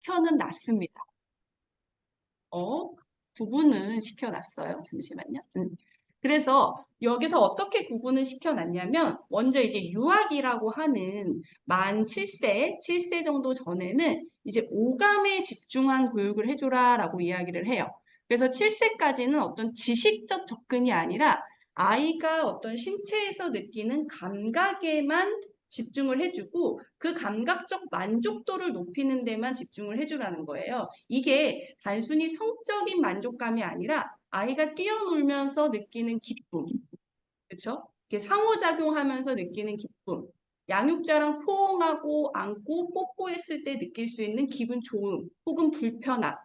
시켜는 놨습니다. 구분은 시켜놨어요. 잠시만요. 그래서 여기서 어떻게 구분을 시켜놨냐면 먼저 이제 유아기라고 하는 만 7세, 7세 정도 전에는 이제 오감에 집중한 교육을 해줘라라고 이야기를 해요. 그래서 7세까지는 어떤 지식적 접근이 아니라 아이가 어떤 신체에서 느끼는 감각에만 집중을 해주고 그 감각적 만족도를 높이는 데만 집중을 해주라는 거예요. 이게 단순히 성적인 만족감이 아니라 아이가 뛰어놀면서 느끼는 기쁨, 그렇죠? 이게 상호작용하면서 느끼는 기쁨, 양육자랑 포옹하고 안고 뽀뽀했을 때 느낄 수 있는 기분 좋음 혹은 불편함,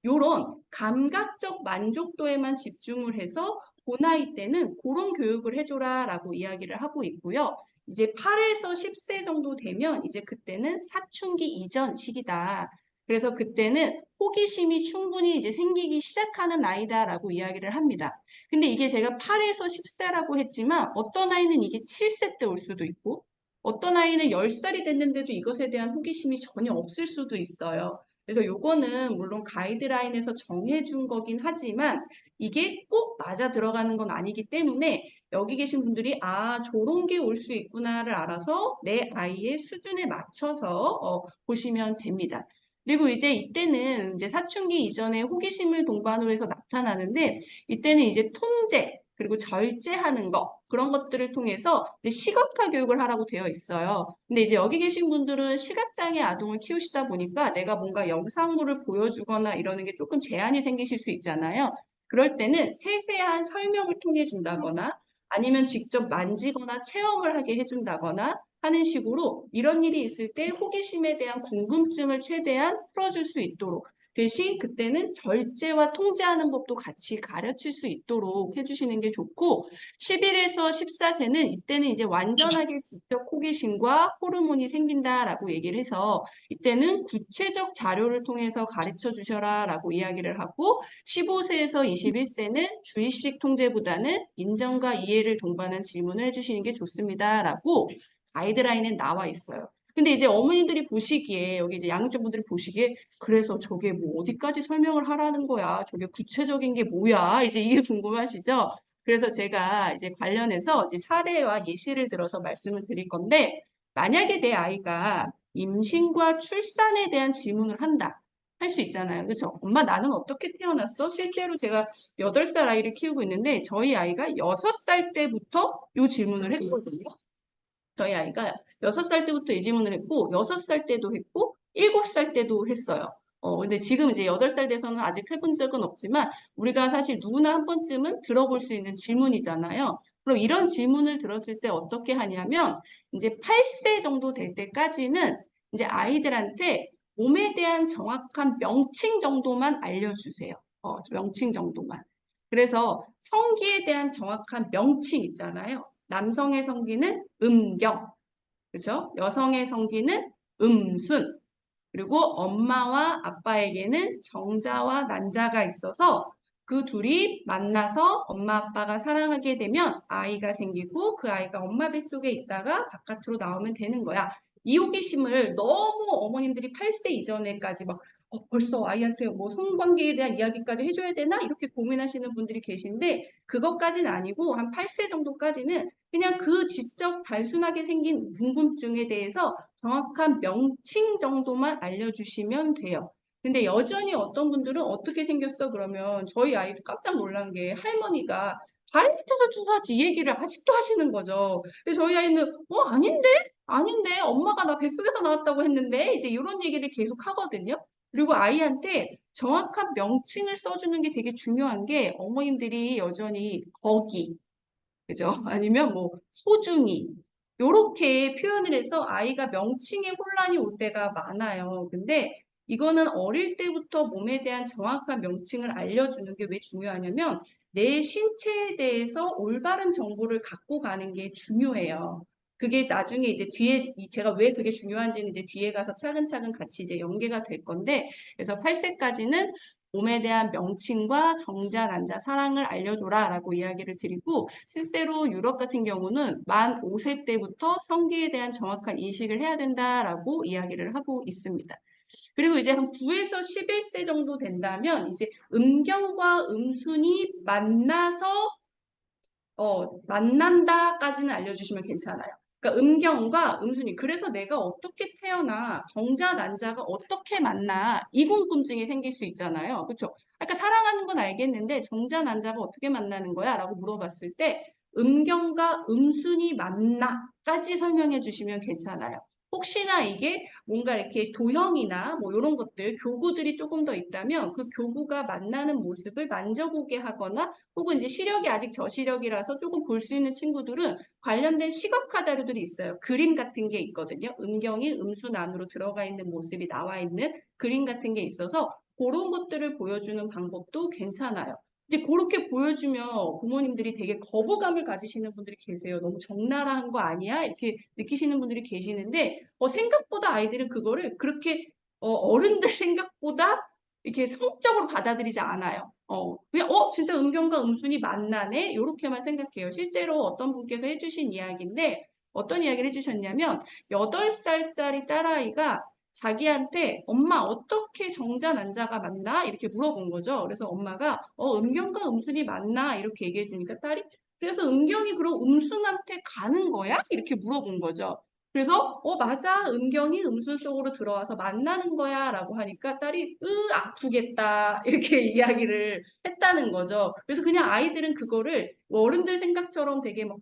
요런 감각적 만족도에만 집중을 해서 그 나이 때는 그런 교육을 해줘라라고 이야기를 하고 있고요. 이제 8에서 10세 정도 되면 이제 그때는 사춘기 이전 시기다. 그래서 그때는 호기심이 충분히 이제 생기기 시작하는 나이다라고 이야기를 합니다. 근데 이게 제가 8에서 10세라고 했지만 어떤 아이는 이게 7세 때 올 수도 있고 어떤 아이는 10살이 됐는데도 이것에 대한 호기심이 전혀 없을 수도 있어요. 그래서 요거는 물론 가이드라인에서 정해준 거긴 하지만 이게 꼭 맞아 들어가는 건 아니기 때문에 여기 계신 분들이 아, 저런 게 올 수 있구나를 알아서 내 아이의 수준에 맞춰서 보시면 됩니다. 그리고 이제 이때는 이제 사춘기 이전에 호기심을 동반으로 해서 나타나는데 이때는 이제 통제 그리고 절제하는 거 그런 것들을 통해서 이제 시각화 교육을 하라고 되어 있어요. 근데 이제 여기 계신 분들은 시각장애 아동을 키우시다 보니까 내가 뭔가 영상물을 보여주거나 이러는 게 조금 제한이 생기실 수 있잖아요. 그럴 때는 세세한 설명을 통해 준다거나 아니면 직접 만지거나 체험을 하게 해준다거나 하는 식으로 이런 일이 있을 때 호기심에 대한 궁금증을 최대한 풀어줄 수 있도록 대신 그때는 절제와 통제하는 법도 같이 가르칠 수 있도록 해주시는 게 좋고 11에서 14세는 이때는 이제 완전하게 지적 호기심과 호르몬이 생긴다라고 얘기를 해서 이때는 구체적 자료를 통해서 가르쳐 주셔라 라고 이야기를 하고 15세에서 21세는 주의식 통제보다는 인정과 이해를 동반한 질문을 해주시는 게 좋습니다 라고 가이드라인에 나와 있어요. 근데 이제 어머님들이 보시기에 여기 이제 양육자분들이 보시기에 그래서 저게 뭐 어디까지 설명을 하라는 거야? 저게 구체적인 게 뭐야? 이제 이게 궁금하시죠? 그래서 제가 이제 관련해서 이제 사례와 예시를 들어서 말씀을 드릴 건데 만약에 내 아이가 임신과 출산에 대한 질문을 한다. 할 수 있잖아요. 그렇죠? 엄마 나는 어떻게 태어났어? 실제로 제가 8살 아이를 키우고 있는데 저희 아이가 6살 때부터 이 질문을 했거든요. 저희 아이가 6살 때부터 이 질문을 했고, 6살 때도 했고, 7살 때도 했어요. 근데 지금 이제 8살 돼서는 아직 해본 적은 없지만, 우리가 사실 누구나 한 번쯤은 들어볼 수 있는 질문이잖아요. 그럼 이런 질문을 들었을 때 어떻게 하냐면, 이제 8세 정도 될 때까지는 이제 아이들한테 몸에 대한 정확한 명칭 정도만 알려주세요. 명칭 정도만. 그래서 성기에 대한 정확한 명칭 있잖아요. 남성의 성기는 음경, 그죠? 여성의 성기는 음순, 그리고 엄마와 아빠에게는 정자와 난자가 있어서 그 둘이 만나서 엄마 아빠가 사랑하게 되면 아이가 생기고 그 아이가 엄마 뱃속에 있다가 바깥으로 나오면 되는 거야. 이 호기심을 너무 어머님들이 8세 이전에까지 막 벌써 아이한테 뭐 성관계에 대한 이야기까지 해줘야 되나? 이렇게 고민하시는 분들이 계신데 그것까지는 아니고 한 8세 정도까지는 그냥 그 지적 단순하게 생긴 궁금증에 대해서 정확한 명칭 정도만 알려주시면 돼요. 근데 여전히 어떤 분들은 어떻게 생겼어? 그러면 저희 아이도 깜짝 놀란 게 할머니가 발 밑에서 주사지 이 얘기를 아직도 하시는 거죠. 그래서 저희 아이는 아닌데? 아닌데? 엄마가 나 뱃속에서 나왔다고 했는데? 이제 이런 얘기를 계속 하거든요. 그리고 아이한테 정확한 명칭을 써주는 게 되게 중요한 게 어머님들이 여전히 거기, 그죠? 아니면 뭐 소중히 요렇게 표현을 해서 아이가 명칭에 혼란이 올 때가 많아요. 근데 이거는 어릴 때부터 몸에 대한 정확한 명칭을 알려주는 게 왜 중요하냐면 내 신체에 대해서 올바른 정보를 갖고 가는 게 중요해요. 그게 나중에 이제 뒤에 제가 왜 그게 중요한지는 이제 뒤에 가서 차근차근 같이 이제 연계가 될 건데 그래서 8세까지는 몸에 대한 명칭과 정자, 난자, 사랑을 알려줘라 라고 이야기를 드리고 실제로 유럽 같은 경우는 만 5세 때부터 성기에 대한 정확한 인식을 해야 된다라고 이야기를 하고 있습니다. 그리고 이제 한 9에서 11세 정도 된다면 이제 음경과 음순이 만난다까지는 알려주시면 괜찮아요. 그러니까 음경과 음순이. 그래서 내가 어떻게 태어나, 정자, 난자가 어떻게 만나, 이 궁금증이 생길 수 있잖아요. 그렇죠? 그러니까 사랑하는 건 알겠는데 정자, 난자가 어떻게 만나는 거야? 라고 물어봤을 때 음경과 음순이 만나까지 설명해 주시면 괜찮아요. 혹시나 이게 뭔가 이렇게 도형이나 뭐 이런 것들, 교구들이 조금 더 있다면 그 교구가 만나는 모습을 만져보게 하거나 혹은 이제 시력이 아직 저시력이라서 조금 볼 수 있는 친구들은 관련된 시각화 자료들이 있어요. 그림 같은 게 있거든요. 음경이 음순 안으로 들어가 있는 모습이 나와 있는 그림 같은 게 있어서 그런 것들을 보여주는 방법도 괜찮아요. 이제 그렇게 보여주면 부모님들이 되게 거부감을 가지시는 분들이 계세요. 너무 적나라한 거 아니야? 이렇게 느끼시는 분들이 계시는데 생각보다 아이들은 그거를 그렇게 어른들 생각보다 이렇게 성적으로 받아들이지 않아요. 그냥 진짜 음경과 음순이 만나네? 이렇게만 생각해요. 실제로 어떤 분께서 해주신 이야기인데 어떤 이야기를 해주셨냐면 8살짜리 딸아이가 자기한테 엄마 어떻게 정자 난자가 맞나? 이렇게 물어본 거죠. 그래서 엄마가 음경과 음순이 맞나? 이렇게 얘기해 주니까 딸이 그래서 음경이 그럼 음순한테 가는 거야? 이렇게 물어본 거죠. 그래서 맞아. 음경이 음순 속으로 들어와서 만나는 거야 라고 하니까 딸이 아프겠다 이렇게 이야기를 했다는 거죠. 그래서 그냥 아이들은 그거를 어른들 생각처럼 되게 막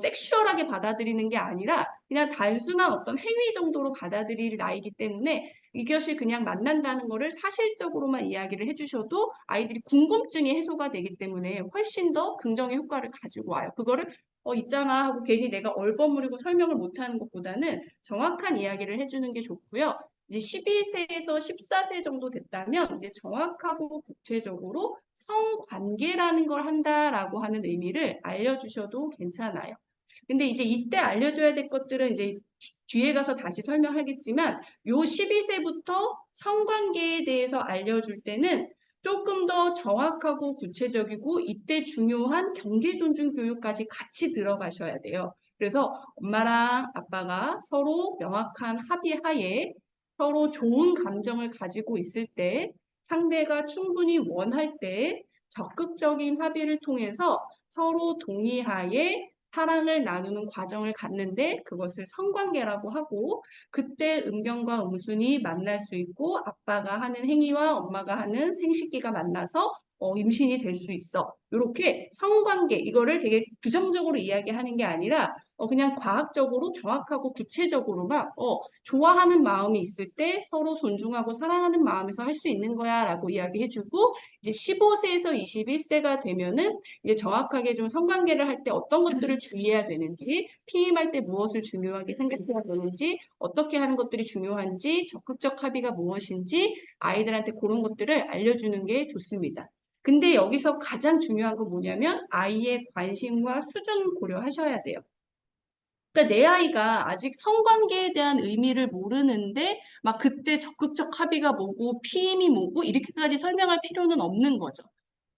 섹슈얼하게 받아들이는 게 아니라 그냥 단순한 어떤 행위 정도로 받아들일 나이기 때문에 이것이 그냥 만난다는 거를 사실적으로만 이야기를 해주셔도 아이들이 궁금증이 해소가 되기 때문에 훨씬 더 긍정의 효과를 가지고 와요. 그거를 있잖아 하고 괜히 내가 얼버무리고 설명을 못하는 것보다는 정확한 이야기를 해주는 게 좋고요. 이제 12세에서 14세 정도 됐다면 이제 정확하고 구체적으로 성관계라는 걸 한다라고 하는 의미를 알려주셔도 괜찮아요. 근데 이제 이때 알려줘야 될 것들은 이제 뒤에 가서 다시 설명하겠지만 요 12세부터 성관계에 대해서 알려줄 때는 조금 더 정확하고 구체적이고 이때 중요한 경계 존중 교육까지 같이 들어가셔야 돼요. 그래서 엄마랑 아빠가 서로 명확한 합의하에 서로 좋은 감정을 가지고 있을 때 상대가 충분히 원할 때 적극적인 합의를 통해서 서로 동의하에 사랑을 나누는 과정을 갖는데 그것을 성관계라고 하고 그때 음경과 음순이 만날 수 있고 아빠가 하는 행위와 엄마가 하는 생식기가 만나서 임신이 될 수 있어. 이렇게 성관계 이거를 되게 규정적으로 이야기하는 게 아니라 그냥 과학적으로 정확하고 구체적으로만 좋아하는 마음이 있을 때 서로 존중하고 사랑하는 마음에서 할 수 있는 거야 라고 이야기해주고 이제 15세에서 21세가 되면은 이제 정확하게 좀 성관계를 할 때 어떤 것들을 주의해야 되는지, 피임할 때 무엇을 중요하게 생각해야 되는지, 어떻게 하는 것들이 중요한지, 적극적 합의가 무엇인지 아이들한테 그런 것들을 알려주는 게 좋습니다. 근데 여기서 가장 중요한 건 뭐냐면 아이의 관심과 수준을 고려하셔야 돼요. 그러니까 내 아이가 아직 성관계에 대한 의미를 모르는데 막 그때 적극적 합의가 뭐고 피임이 뭐고 이렇게까지 설명할 필요는 없는 거죠.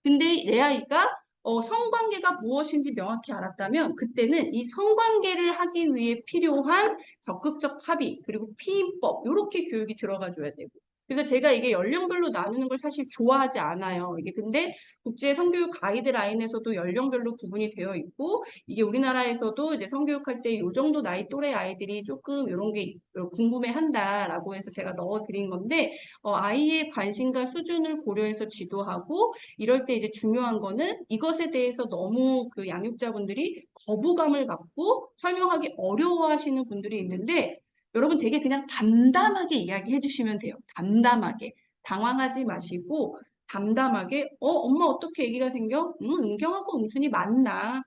근데 내 아이가 성관계가 무엇인지 명확히 알았다면 그때는 이 성관계를 하기 위해 필요한 적극적 합의 그리고 피임법 이렇게 교육이 들어가 줘야 되고 그래서 제가 이게 연령별로 나누는 걸 사실 좋아하지 않아요. 이게 근데 국제 성교육 가이드라인에서도 연령별로 구분이 되어 있고 이게 우리나라에서도 이제 성교육할 때 이 정도 나이 또래 아이들이 조금 이런 게 궁금해 한다라고 해서 제가 넣어드린 건데 아이의 관심과 수준을 고려해서 지도하고 이럴 때 이제 중요한 거는 이것에 대해서 너무 그 양육자분들이 거부감을 갖고 설명하기 어려워하시는 분들이 있는데 여러분 되게 그냥 담담하게 이야기해 주시면 돼요. 담담하게. 당황하지 마시고 담담하게 엄마 어떻게 얘기가 생겨? 은경하고 음순이 만나.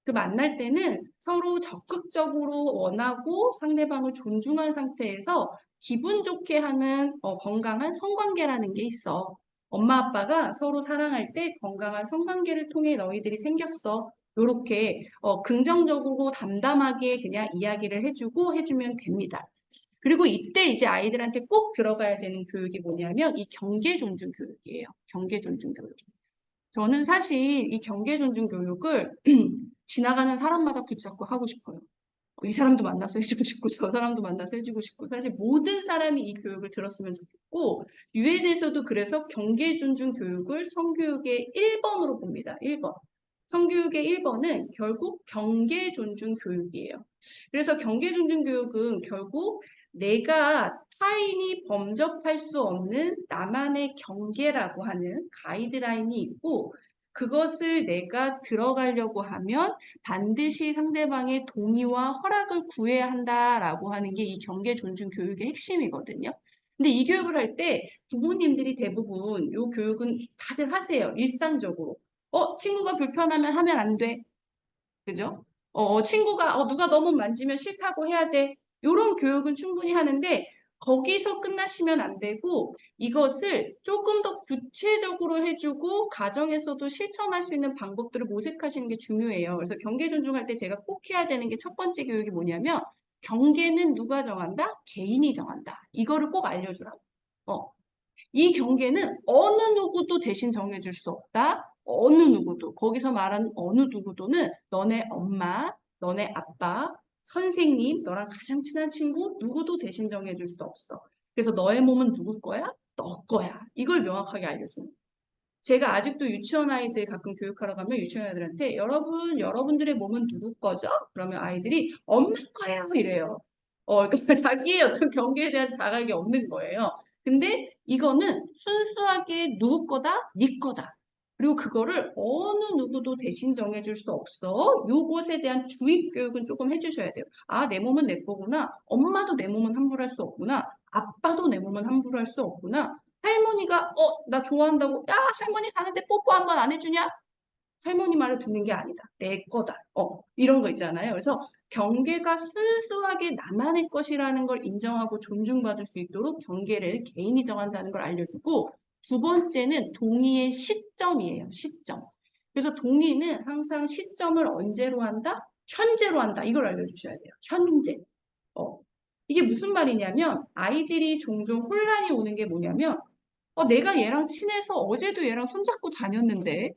그 만날 때는 서로 적극적으로 원하고 상대방을 존중한 상태에서 기분 좋게 하는 건강한 성관계라는 게 있어. 엄마 아빠가 서로 사랑할 때 건강한 성관계를 통해 너희들이 생겼어. 요렇게 긍정적이고 담담하게 그냥 이야기를 해주고 해주면 됩니다. 그리고 이때 이제 아이들한테 꼭 들어가야 되는 교육이 뭐냐면 이 경계 존중 교육이에요. 경계 존중 교육. 저는 사실 이 경계 존중 교육을 지나가는 사람마다 붙잡고 하고 싶어요. 이 사람도 만나서 해주고 싶고 저 사람도 만나서 해주고 싶고 사실 모든 사람이 이 교육을 들었으면 좋겠고 유엔에서도 그래서 경계 존중 교육을 성교육의 1번으로 봅니다. 1번. 성교육의 1번은 결국 경계 존중 교육이에요. 그래서 경계 존중 교육은 결국 내가 타인이 범접할 수 없는 나만의 경계라고 하는 가이드라인이 있고 그것을 내가 들어가려고 하면 반드시 상대방의 동의와 허락을 구해야 한다라고 하는 게 이 경계 존중 교육의 핵심이거든요. 근데 이 교육을 할 때 부모님들이 대부분 이 교육은 다들 하세요. 일상적으로. 친구가 불편하면 하면 안 돼. 그죠? 친구가 누가 너무 만지면 싫다고 해야 돼. 이런 교육은 충분히 하는데 거기서 끝나시면 안 되고 이것을 조금 더 구체적으로 해주고 가정에서도 실천할 수 있는 방법들을 모색하시는 게 중요해요. 그래서 경계 존중할 때 제가 꼭 해야 되는 게 첫 번째 교육이 뭐냐면 경계는 누가 정한다? 개인이 정한다. 이거를 꼭 알려주라고. 어, 이 경계는 어느 누구도 대신 정해줄 수 없다. 어느 누구도. 거기서 말하는 어느 누구도는 너네 엄마, 너네 아빠, 선생님, 너랑 가장 친한 친구, 누구도 대신 정해줄 수 없어. 그래서 너의 몸은 누구 거야? 너 거야. 이걸 명확하게 알려주는 거예요. 제가 아직도 유치원 아이들 가끔 교육하러 가면 유치원 아이들한테 여러분들의 몸은 누구 거죠? 그러면 아이들이 엄마 거예요. 이래요. 그러니까 자기의 어떤 경계에 대한 자각이 없는 거예요. 근데 이거는 순수하게 누구 거다? 네 거다. 그리고 그거를 어느 누구도 대신 정해줄 수 없어. 요것에 대한 주입 교육은 조금 해주셔야 돼요. 아, 내 몸은 내 거구나. 엄마도 내 몸은 함부로 할 수 없구나. 아빠도 내 몸은 함부로 할 수 없구나. 할머니가 나 좋아한다고 야 할머니 가는데 뽀뽀 한 번 안 해주냐? 할머니 말을 듣는 게 아니다. 내 거다. 이런 거 있잖아요. 그래서 경계가 순수하게 나만의 것이라는 걸 인정하고 존중받을 수 있도록 경계를 개인이 정한다는 걸 알려주고 두 번째는 동의의 시점이에요. 시점. 그래서 동의는 항상 시점을 언제로 한다? 현재로 한다. 이걸 알려주셔야 돼요. 현재. 어. 이게 무슨 말이냐면 아이들이 종종 혼란이 오는 게 뭐냐면 내가 얘랑 친해서 어제도 얘랑 손잡고 다녔는데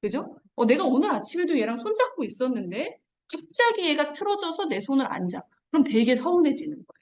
그죠? 내가 오늘 아침에도 얘랑 손잡고 있었는데 갑자기 얘가 틀어져서 내 손을 안 잡아. 그럼 되게 서운해지는 거예요.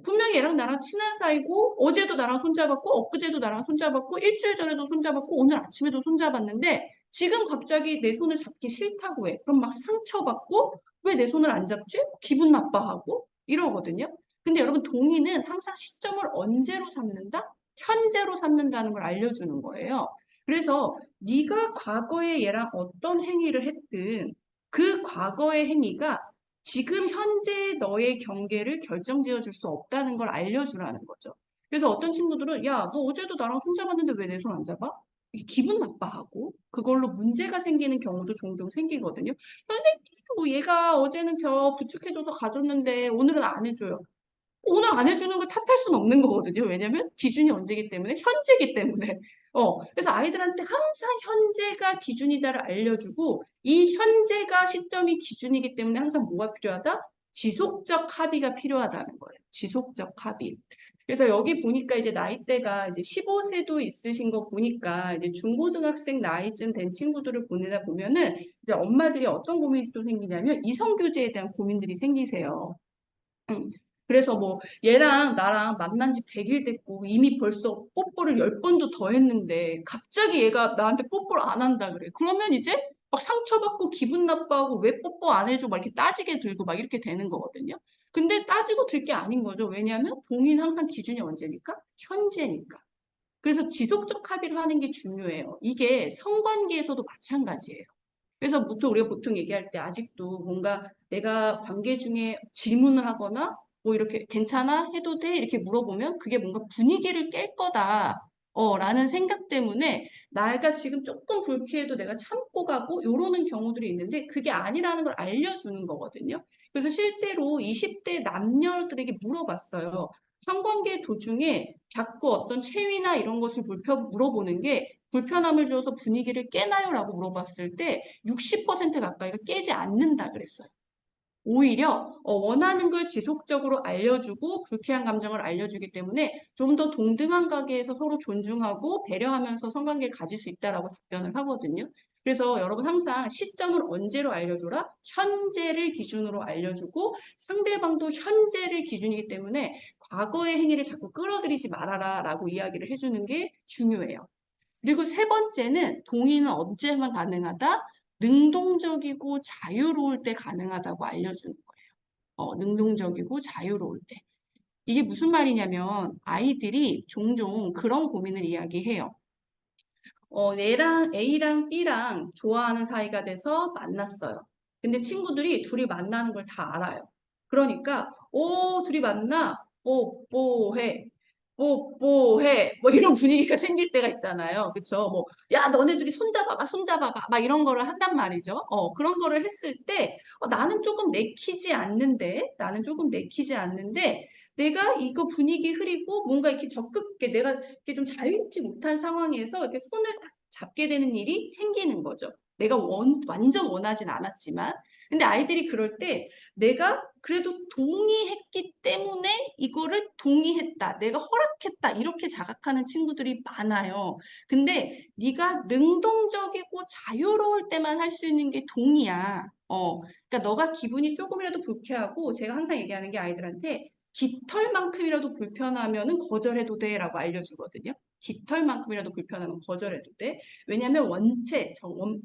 분명히 얘랑 나랑 친한 사이고 어제도 나랑 손잡았고 엊그제도 나랑 손잡았고 일주일 전에도 손잡았고 오늘 아침에도 손잡았는데 지금 갑자기 내 손을 잡기 싫다고 해. 그럼 막 상처받고 왜 내 손을 안 잡지? 기분 나빠하고 이러거든요. 근데 여러분 동의는 항상 시점을 언제로 삼는다? 현재로 삼는다는 걸 알려주는 거예요. 그래서 네가 과거에 얘랑 어떤 행위를 했든 그 과거의 행위가 지금 현재 너의 경계를 결정지어 줄 수 없다는 걸 알려주라는 거죠. 그래서 어떤 친구들은 야, 너 어제도 나랑 손잡았는데 왜 내 손 안 잡아? 이게 기분 나빠하고 그걸로 문제가 생기는 경우도 종종 생기거든요. 선생님, 뭐 얘가 어제는 저 부축해줘서 가졌는데 오늘은 안 해줘요. 오늘 안 해주는 걸 탓할 수는 없는 거거든요. 왜냐면 기준이 언제기 때문에 현재기 때문에. 그래서 아이들한테 항상 현재가 기준이다를 알려주고 이 현재가 시점이 기준이기 때문에 항상 뭐가 필요하다? 지속적 합의가 필요하다는 거예요. 지속적 합의. 그래서 여기 보니까 이제 나이대가 이제 15세도 있으신 거 보니까 이제 중고등학생 나이쯤 된 친구들을 보내다 보면은 이제 엄마들이 어떤 고민이 또 생기냐면 이성교제에 대한 고민들이 생기세요. 음. 그래서 뭐 얘랑 나랑 만난 지 100일 됐고 이미 벌써 뽀뽀를 10번도 더 했는데 갑자기 얘가 나한테 뽀뽀를 안 한다 그래. 그러면 이제 막 상처받고 기분 나빠하고 왜 뽀뽀 안 해줘 막 이렇게 따지게 들고 막 이렇게 되는 거거든요. 근데 따지고 들 게 아닌 거죠. 왜냐하면 동의는 항상 기준이 언제니까? 현재니까. 그래서 지속적 합의를 하는 게 중요해요. 이게 성관계에서도 마찬가지예요. 그래서 우리가 보통 얘기할 때 아직도 뭔가 내가 관계 중에 질문을 하거나 뭐 이렇게 괜찮아? 해도 돼? 이렇게 물어보면 그게 뭔가 분위기를 깰 거다. 라는 생각 때문에 내가 지금 조금 불쾌해도 내가 참고 가고 이러는 경우들이 있는데 그게 아니라는 걸 알려주는 거거든요. 그래서 실제로 20대 남녀들에게 물어봤어요. 성관계 도중에 자꾸 어떤 체위나 이런 것을 물어보는 게 불편함을 줘서 분위기를 깨나요? 라고 물어봤을 때 60% 가까이가 깨지 않는다 그랬어요. 오히려 원하는 걸 지속적으로 알려주고 불쾌한 감정을 알려주기 때문에 좀 더 동등한 관계에서 서로 존중하고 배려하면서 성관계를 가질 수 있다라고 답변을 하거든요. 그래서 여러분 항상 시점을 언제로 알려줘라? 현재를 기준으로 알려주고 상대방도 현재를 기준이기 때문에 과거의 행위를 자꾸 끌어들이지 말아라 라고 이야기를 해주는 게 중요해요. 그리고 세 번째는 동의는 언제만 가능하다? 능동적이고 자유로울 때 가능하다고 알려주는 거예요. 능동적이고 자유로울 때. 이게 무슨 말이냐면 아이들이 종종 그런 고민을 이야기해요. 얘랑 A랑 B랑 좋아하는 사이가 돼서 만났어요. 근데 친구들이 둘이 만나는 걸 다 알아요. 그러니까, 둘이 만나? 뽀뽀해. 뽀뽀해. 뭐 이런 분위기가 생길 때가 있잖아요. 그쵸? 뭐, 야, 너네들이 손잡아봐, 손잡아봐. 막 이런 거를 한단 말이죠. 그런 거를 했을 때, 나는 조금 내키지 않는데, 나는 조금 내키지 않는데, 내가 이거 분위기 흐리고 뭔가 이렇게 적극, 이렇게 내가 이렇게 좀 자유롭지 못한 상황에서 이렇게 손을 딱 잡게 되는 일이 생기는 거죠. 내가 완전 원하진 않았지만. 근데 아이들이 그럴 때 내가 그래도 동의했기 때문에 이거를 동의했다. 내가 허락했다. 이렇게 자각하는 친구들이 많아요. 근데 네가 능동적이고 자유로울 때만 할 수 있는 게 동의야. 그러니까 너가 기분이 조금이라도 불쾌하고 제가 항상 얘기하는 게 아이들한테 깃털만큼이라도 불편하면은 거절해도 돼라고 알려주거든요. 깃털만큼이라도 불편하면 거절해도 돼. 왜냐하면 원체,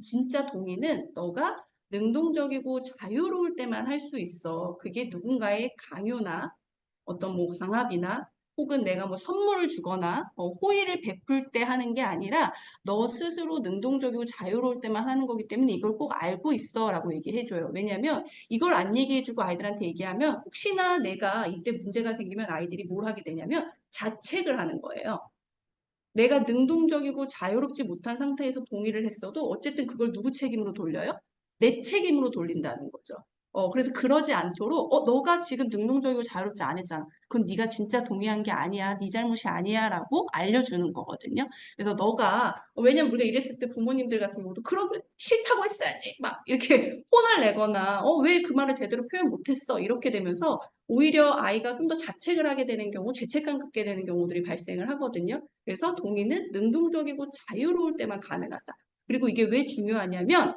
진짜 동의는 너가 능동적이고 자유로울 때만 할 수 있어. 그게 누군가의 강요나 어떤 뭐 강압이나 혹은 내가 뭐 선물을 주거나 호의를 베풀 때 하는 게 아니라 너 스스로 능동적이고 자유로울 때만 하는 거기 때문에 이걸 꼭 알고 있어라고 얘기해줘요. 왜냐하면 이걸 안 얘기해주고 아이들한테 얘기하면 혹시나 내가 이때 문제가 생기면 아이들이 뭘 하게 되냐면 자책을 하는 거예요. 내가 능동적이고 자유롭지 못한 상태에서 동의를 했어도 어쨌든 그걸 누구 책임으로 돌려요? 내 책임으로 돌린다는 거죠. 그래서 그러지 않도록 너가 지금 능동적이고 자유롭지 않았잖아. 그건 네가 진짜 동의한 게 아니야. 네 잘못이 아니야. 라고 알려주는 거거든요. 그래서 너가 왜냐면 우리가 이랬을 때 부모님들 같은 경우도 그러면 싫다고 했어야지. 막 이렇게 혼을 내거나 왜 그 말을 제대로 표현 못했어. 이렇게 되면서 오히려 아이가 좀 더 자책을 하게 되는 경우, 죄책감 갖게 되는 경우들이 발생을 하거든요. 그래서 동의는 능동적이고 자유로울 때만 가능하다. 그리고 이게 왜 중요하냐면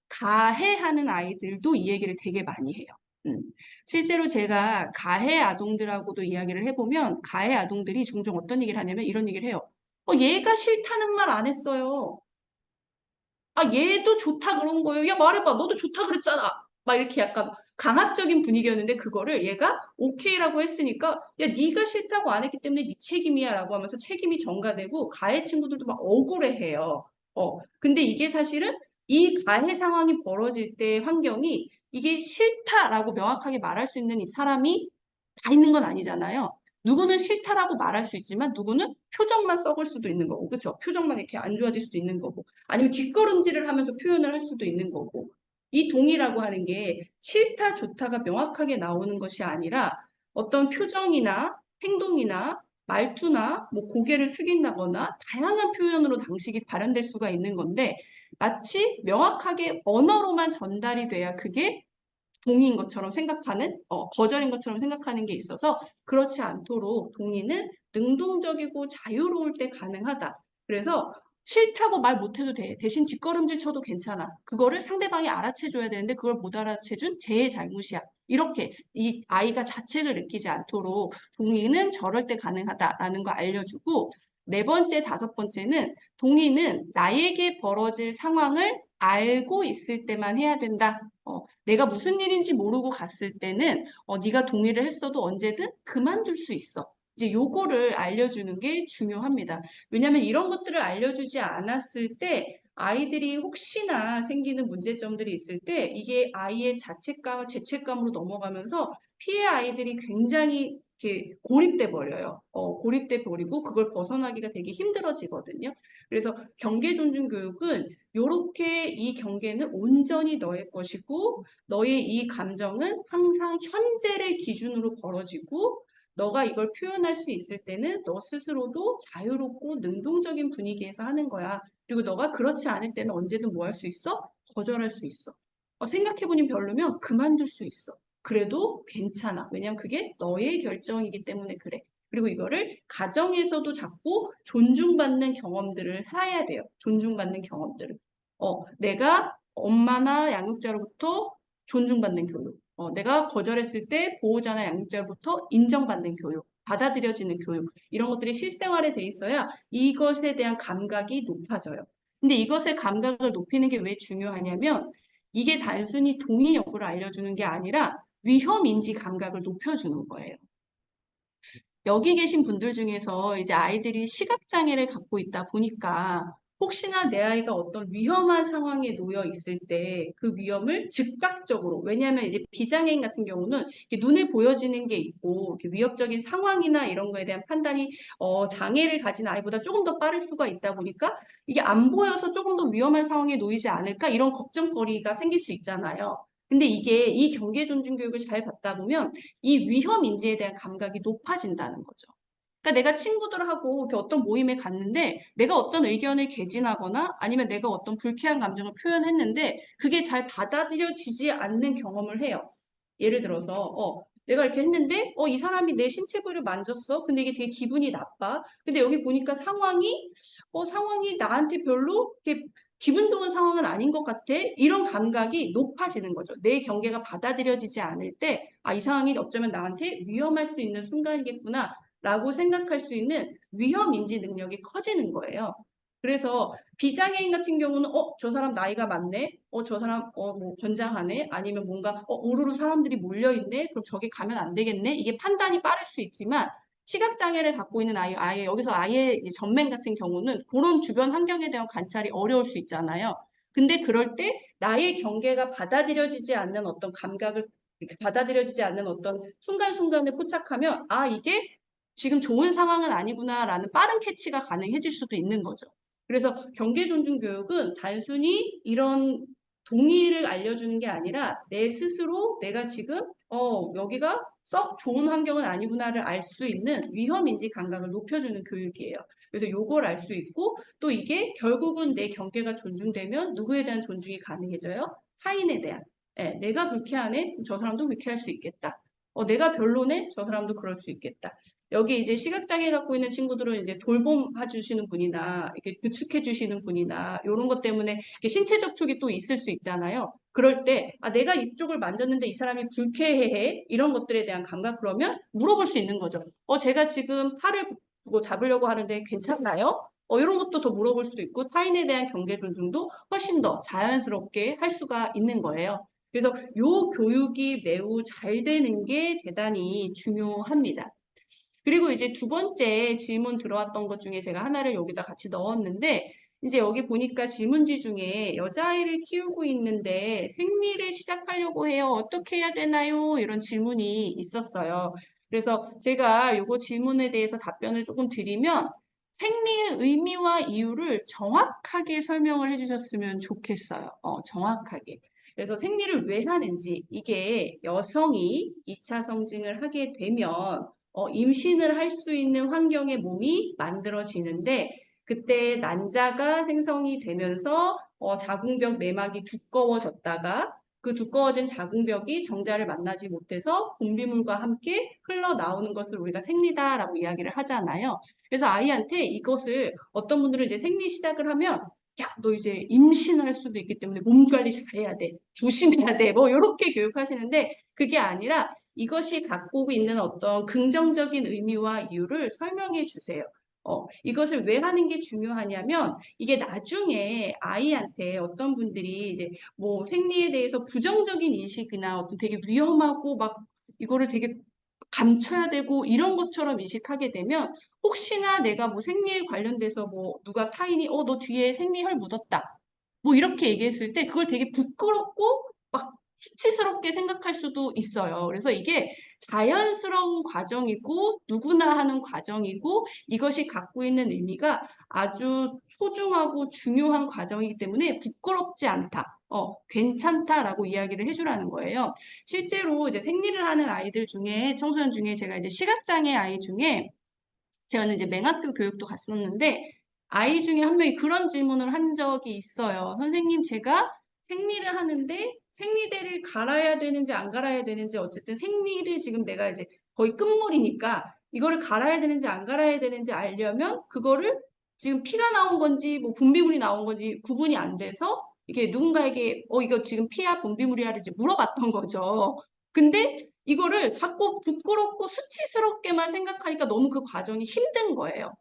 가해하는 아이들도 이 얘기를 되게 많이 해요. 음. 실제로 제가 가해 아동들하고도 이야기를 해보면 가해 아동들이 종종 어떤 얘기를 하냐면 이런 얘기를 해요. 얘가 싫다는 말 안 했어요. 얘도 좋다 그런 거예요. 야, 말해봐. 너도 좋다 그랬잖아. 막 이렇게 약간 강압적인 분위기였는데 그거를 얘가 오케이라고 했으니까 야, 네가 싫다고 안 했기 때문에 네 책임이야 라고 하면서 책임이 전가되고 가해 친구들도 막 억울해해요. 근데 이게 사실은 이 가해 상황이 벌어질 때 환경이 이게 싫다라고 명확하게 말할 수 있는 이 사람이 다 있는 건 아니잖아요. 누구는 싫다라고 말할 수 있지만 누구는 표정만 썩을 수도 있는 거고, 그렇죠? 표정만 이렇게 안 좋아질 수도 있는 거고, 아니면 뒷걸음질을 하면서 표현을 할 수도 있는 거고. 이 동의라고 하는 게 싫다, 좋다가 명확하게 나오는 것이 아니라 어떤 표정이나 행동이나 말투나 뭐 고개를 숙인다거나 다양한 표현으로 당식이 발현될 수가 있는 건데 마치 명확하게 언어로만 전달이 돼야 그게 동의인 것처럼 생각하는, 거절인 것처럼 생각하는 게 있어서 그렇지 않도록 동의는 능동적이고 자유로울 때 가능하다. 그래서 싫다고 말 못해도 돼. 대신 뒷걸음질 쳐도 괜찮아. 그거를 상대방이 알아채줘야 되는데 그걸 못 알아채준 쟤의 잘못이야. 이렇게 이 아이가 자책을 느끼지 않도록 동의는 저럴 때 가능하다라는 거 알려주고 네 번째, 다섯 번째는 동의는 나에게 벌어질 상황을 알고 있을 때만 해야 된다. 내가 무슨 일인지 모르고 갔을 때는 네가 동의를 했어도 언제든 그만둘 수 있어. 이제 요거를 알려주는 게 중요합니다. 왜냐하면 이런 것들을 알려주지 않았을 때 아이들이 혹시나 생기는 문제점들이 있을 때 이게 아이의 자책감, 죄책감으로 넘어가면서 피해 아이들이 굉장히 이렇게 고립돼 버려요. 고립돼 버리고 그걸 벗어나기가 되게 힘들어지거든요. 그래서 경계 존중 교육은 요렇게 이 경계는 온전히 너의 것이고 너의 이 감정은 항상 현재를 기준으로 벌어지고 너가 이걸 표현할 수 있을 때는 너 스스로도 자유롭고 능동적인 분위기에서 하는 거야. 그리고 너가 그렇지 않을 때는 언제든 뭐 할 수 있어? 거절할 수 있어. 생각해보니 별로면 그만둘 수 있어. 그래도 괜찮아. 왜냐면 그게 너의 결정이기 때문에 그래. 그리고 이거를 가정에서도 자꾸 존중받는 경험들을 해야 돼요. 존중받는 경험들을. 내가 엄마나 양육자로부터 존중받는 교육, 내가 거절했을 때 보호자나 양육자로부터 인정받는 교육, 받아들여지는 교육, 이런 것들이 실생활에 돼 있어야 이것에 대한 감각이 높아져요. 근데 이것의 감각을 높이는 게 왜 중요하냐면 이게 단순히 동의 여부를 알려주는 게 아니라 위험 인지 감각을 높여주는 거예요. 여기 계신 분들 중에서 이제 아이들이 시각장애를 갖고 있다 보니까 혹시나 내 아이가 어떤 위험한 상황에 놓여 있을 때 그 위험을 즉각적으로, 왜냐하면 이제 비장애인 같은 경우는 이렇게 눈에 보여지는 게 있고 이렇게 위협적인 상황이나 이런 거에 대한 판단이 장애를 가진 아이보다 조금 더 빠를 수가 있다 보니까 이게 안 보여서 조금 더 위험한 상황에 놓이지 않을까 이런 걱정거리가 생길 수 있잖아요. 근데 이게 이 경계 존중 교육을 잘 받다 보면 이 위험 인지에 대한 감각이 높아진다는 거죠. 그러니까 내가 친구들하고 이렇게 어떤 모임에 갔는데 내가 어떤 의견을 개진하거나 아니면 내가 어떤 불쾌한 감정을 표현했는데 그게 잘 받아들여지지 않는 경험을 해요. 예를 들어서 내가 이렇게 했는데 이 사람이 내 신체 부위를 만졌어. 근데 이게 되게 기분이 나빠. 근데 여기 보니까 상황이 나한테 별로 이렇게 기분 좋은 상황은 아닌 것 같아. 이런 감각이 높아지는 거죠. 내 경계가 받아들여지지 않을 때, 이 상황이 어쩌면 나한테 위험할 수 있는 순간이겠구나. 라고 생각할 수 있는 위험 인지 능력이 커지는 거예요. 그래서 비장애인 같은 경우는 저 사람 나이가 많네. 저 사람 뭐 건장하네. 아니면 뭔가 우르르 사람들이 몰려 있네. 그럼 저기 가면 안 되겠네. 이게 판단이 빠를 수 있지만 시각장애를 갖고 있는 아예 여기서 아예 전맹 같은 경우는 그런 주변 환경에 대한 관찰이 어려울 수 있잖아요. 근데 그럴 때 나의 경계가 받아들여지지 않는 어떤 감각을 받아들여지지 않는 어떤 순간순간을 포착하면 이게 지금 좋은 상황은 아니구나라는 빠른 캐치가 가능해질 수도 있는 거죠. 그래서 경계 존중 교육은 단순히 이런 동의를 알려주는 게 아니라 내 스스로 내가 지금 여기가 썩 좋은 환경은 아니구나를 알 수 있는 위험 인지 감각을 높여주는 교육이에요. 그래서 요걸 알 수 있고 또 이게 결국은 내 경계가 존중되면 누구에 대한 존중이 가능해져요? 타인에 대한. 내가 불쾌하네? 저 사람도 불쾌할 수 있겠다. 내가 별로네? 저 사람도 그럴 수 있겠다. 여기 이제 시각장애 갖고 있는 친구들은 이제 돌봄해 주시는 분이나 이렇게 부축해 주시는 분이나 이런 것 때문에 이렇게 신체 접촉이 또 있을 수 있잖아요. 그럴 때 내가 이쪽을 만졌는데 이 사람이 불쾌해 이런 것들에 대한 감각 그러면 물어볼 수 있는 거죠. 제가 지금 팔을 뭐 잡으려고 하는데 괜찮나요? 이런 것도 더 물어볼 수도 있고 타인에 대한 경계 존중도 훨씬 더 자연스럽게 할 수가 있는 거예요. 그래서 요 교육이 매우 잘 되는 게 대단히 중요합니다. 그리고 이제 두 번째 질문 들어왔던 것 중에 제가 하나를 여기다 같이 넣었는데, 이제 여기 보니까 질문지 중에 여자아이를 키우고 있는데 생리를 시작하려고 해요. 어떻게 해야 되나요? 이런 질문이 있었어요. 그래서 제가 요거 질문에 대해서 답변을 조금 드리면 생리의 의미와 이유를 정확하게 설명을 해주셨으면 좋겠어요. 정확하게. 그래서 생리를 왜 하는지, 이게 여성이 2차 성징을 하게 되면 임신을 할 수 있는 환경의 몸이 만들어지는데 그때 난자가 생성이 되면서 자궁벽 내막이 두꺼워졌다가 그 두꺼워진 자궁벽이 정자를 만나지 못해서 분비물과 함께 흘러나오는 것을 우리가 생리다라고 이야기를 하잖아요. 그래서 아이한테 이것을 어떤 분들은 이제 생리 시작을 하면 야, 너 이제 임신할 수도 있기 때문에 몸 관리 잘해야 돼. 조심해야 돼. 뭐 이렇게 교육하시는데 그게 아니라 이것이 갖고 있는 어떤 긍정적인 의미와 이유를 설명해 주세요. 이것을 왜 하는 게 중요하냐면 이게 나중에 아이한테 어떤 분들이 이제 뭐 생리에 대해서 부정적인 인식이나 어떤 되게 위험하고 막 이거를 되게 감춰야 되고 이런 것처럼 인식하게 되면 혹시나 내가 뭐 생리에 관련돼서 뭐 누가 타인이 너 뒤에 생리혈 묻었다. 뭐 이렇게 얘기했을 때 그걸 되게 부끄럽고 막 수치스럽게 생각할 수도 있어요. 그래서 이게 자연스러운 과정이고 누구나 하는 과정이고 이것이 갖고 있는 의미가 아주 소중하고 중요한 과정이기 때문에 부끄럽지 않다. 괜찮다라고 이야기를 해주라는 거예요. 실제로 이제 생리를 하는 아이들 중에 청소년 중에 제가 이제 시각장애 아이 중에 제가는 이제 맹학교 교육도 갔었는데 아이 중에 한 명이 그런 질문을 한 적이 있어요. 선생님, 제가 생리를 하는데 생리대를 갈아야 되는지 안 갈아야 되는지 어쨌든 생리를 지금 내가 이제 거의 끝물이니까 이거를 갈아야 되는지 안 갈아야 되는지 알려면 그거를 지금 피가 나온 건지 뭐 분비물이 나온 건지 구분이 안 돼서 이게 누군가에게 이거 지금 피야 분비물이야 이제 물어봤던 거죠. 근데 이거를 자꾸 부끄럽고 수치스럽게만 생각하니까 너무 그 과정이 힘든 거예요.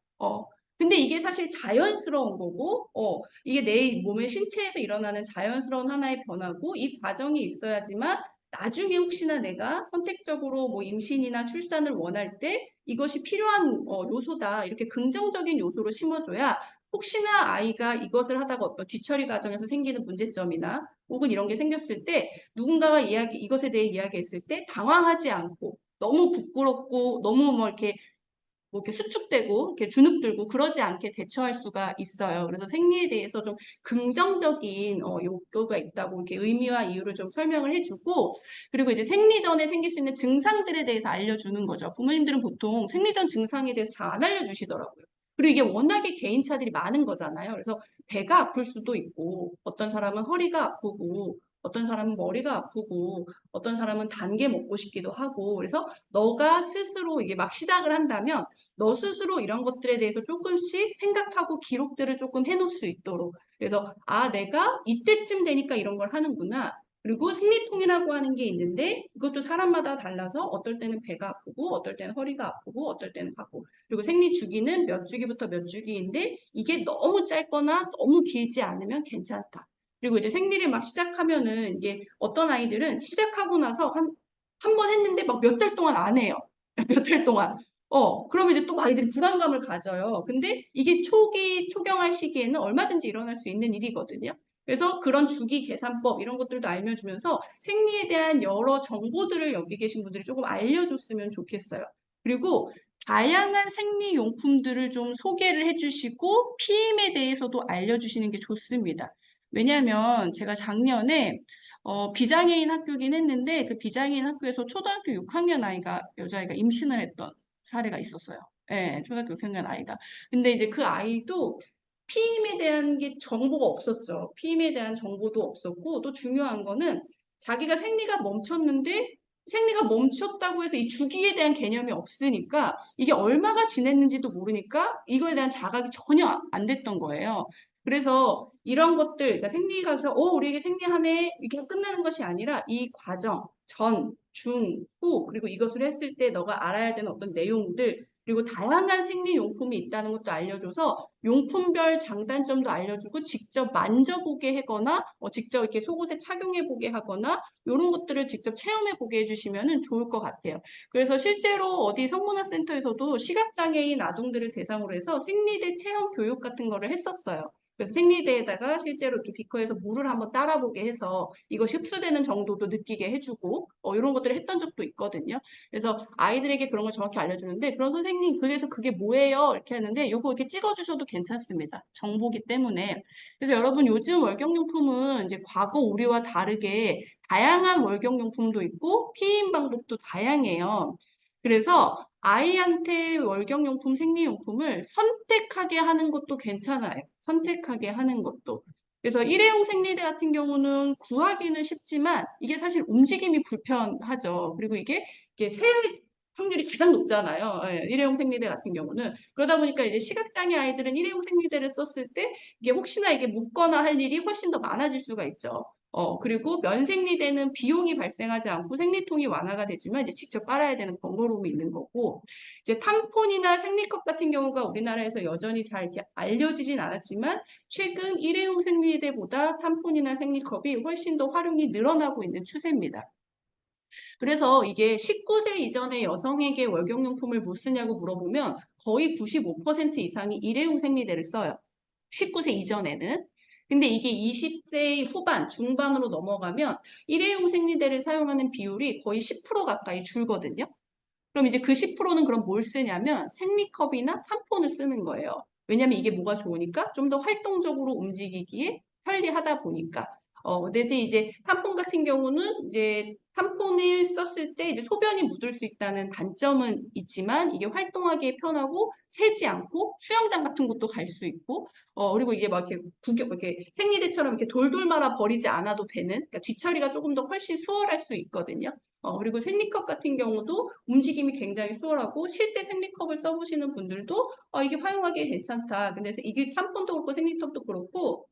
근데 이게 사실 자연스러운 거고, 이게 내 몸의 신체에서 일어나는 자연스러운 하나의 변화고, 이 과정이 있어야지만 나중에 혹시나 내가 선택적으로 뭐 임신이나 출산을 원할 때 이것이 필요한 요소다. 이렇게 긍정적인 요소로 심어줘야 혹시나 아이가 이것을 하다가 어떤 뒤처리 과정에서 생기는 문제점이나 혹은 이런 게 생겼을 때 누군가가 이것에 대해 이야기했을 때 당황하지 않고 너무 부끄럽고 너무 뭐 이렇게 수축되고 이렇게 주눅들고 그러지 않게 대처할 수가 있어요. 그래서 생리에 대해서 좀 긍정적인 욕구가 있다고 이렇게 의미와 이유를 좀 설명을 해주고 그리고 이제 생리 전에 생길 수 있는 증상들에 대해서 알려주는 거죠. 부모님들은 보통 생리 전 증상에 대해서 잘 안 알려주시더라고요. 그리고 이게 워낙에 개인차들이 많은 거잖아요. 그래서 배가 아플 수도 있고 어떤 사람은 허리가 아프고 어떤 사람은 머리가 아프고 어떤 사람은 단 게 먹고 싶기도 하고 그래서 너가 스스로 이게 막 시작을 한다면 너 스스로 이런 것들에 대해서 조금씩 생각하고 기록들을 조금 해놓을 수 있도록. 그래서, 내가 이때쯤 되니까 이런 걸 하는구나. 그리고 생리통이라고 하는 게 있는데 이것도 사람마다 달라서 어떨 때는 배가 아프고 어떨 때는 허리가 아프고 어떨 때는 하고 그리고 생리 주기는 몇 주기부터 몇 주기인데 이게 너무 짧거나 너무 길지 않으면 괜찮다. 그리고 이제 생리를 막 시작하면은 이게 어떤 아이들은 시작하고 나서 한 번 했는데 막 몇 달 동안 안 해요. 몇 달 동안. 그러면 이제 또 아이들이 불안감을 가져요. 근데 이게 초경할 시기에는 얼마든지 일어날 수 있는 일이거든요. 그래서 그런 주기 계산법 이런 것들도 알려주면서 생리에 대한 여러 정보들을 여기 계신 분들이 조금 알려줬으면 좋겠어요. 그리고 다양한 생리 용품들을 좀 소개를 해주시고 피임에 대해서도 알려주시는 게 좋습니다. 왜냐하면 제가 작년에 비장애인 학교긴 했는데 그 비장애인 학교에서 초등학교 6학년 여자아이가 임신을 했던 사례가 있었어요. 예, 초등학교 6학년 아이가. 근데 이제 그 아이도 피임에 대한 게 정보가 없었죠. 피임에 대한 정보도 없었고 또 중요한 거는 자기가 생리가 멈췄다고 해서 이 주기에 대한 개념이 없으니까 이게 얼마가 지냈는지도 모르니까 이거에 대한 자각이 전혀 안 됐던 거예요. 그래서 이런 것들, 그러니까 생리가 서 우리에게 생리하네 이렇게 끝나는 것이 아니라 이 과정, 전, 중, 후, 그리고 이것을 했을 때 너가 알아야 되는 어떤 내용들, 그리고 다양한 생리용품이 있다는 것도 알려줘서 용품별 장단점도 알려주고 직접 만져보게 하거나 직접 이렇게 속옷에 착용해보게 하거나 이런 것들을 직접 체험해보게 해주시면 좋을 것 같아요. 그래서 실제로 어디 성문화센터에서도 시각장애인 아동들을 대상으로 해서 생리대 체험 교육 같은 거를 했었어요. 그래서 생리대에다가 실제로 이렇게 비커에서 물을 한번 따라보게 해서 이것이 흡수되는 정도도 느끼게 해주고 이런 것들을 했던 적도 있거든요. 그래서 아이들에게 그런 걸 정확히 알려주는데 그런 선생님 그래서 그게 뭐예요? 이렇게 하는데 요거 이렇게 찍어주셔도 괜찮습니다. 정보기 때문에. 그래서 여러분 요즘 월경용품은 이제 과거 우리와 다르게 다양한 월경용품도 있고 피임 방법도 다양해요. 그래서 아이한테 월경용품, 생리용품을 선택하게 하는 것도 괜찮아요. 선택하게 하는 것도. 그래서 일회용 생리대 같은 경우는 구하기는 쉽지만 이게 사실 움직임이 불편하죠. 그리고 이게 새 확률이 가장 높잖아요. 일회용 생리대 같은 경우는. 그러다 보니까 이제 시각장애 아이들은 일회용 생리대를 썼을 때 이게 혹시나 이게 묻거나 할 일이 훨씬 더 많아질 수가 있죠. 그리고 면생리대는 비용이 발생하지 않고 생리통이 완화가 되지만 이제 직접 빨아야 되는 번거로움이 있는 거고 이제 탐폰이나 생리컵 같은 경우가 우리나라에서 여전히 잘 이렇게 알려지진 않았지만 최근 일회용 생리대보다 탐폰이나 생리컵이 훨씬 더 활용이 늘어나고 있는 추세입니다. 그래서 이게 19세 이전의 여성에게 월경용품을 못 쓰냐고 물어보면 거의 95% 이상이 일회용 생리대를 써요. 19세 이전에는. 근데 이게 20세 후반, 중반으로 넘어가면 일회용 생리대를 사용하는 비율이 거의 10% 가까이 줄거든요. 그럼 이제 그 10%는 그럼 뭘 쓰냐면 생리컵이나 탐폰을 쓰는 거예요. 왜냐면 이게 뭐가 좋으니까 좀 더 활동적으로 움직이기에 편리하다 보니까. 대신 이제 탐폰 같은 경우는 이제 탐폰을 썼을 때 이제 소변이 묻을 수 있다는 단점은 있지만 이게 활동하기에 편하고 새지 않고 수영장 같은 곳도 갈 수 있고, 그리고 이게 막 이렇게 이렇게 생리대처럼 이렇게 돌돌 말아 버리지 않아도 되는, 그러니까 뒤처리가 조금 더 훨씬 수월할 수 있거든요. 그리고 생리컵 같은 경우도 움직임이 굉장히 수월하고 실제 생리컵을 써보시는 분들도 이게 활용하기 괜찮다. 근데 이게 탐폰도 그렇고 생리컵도 그렇고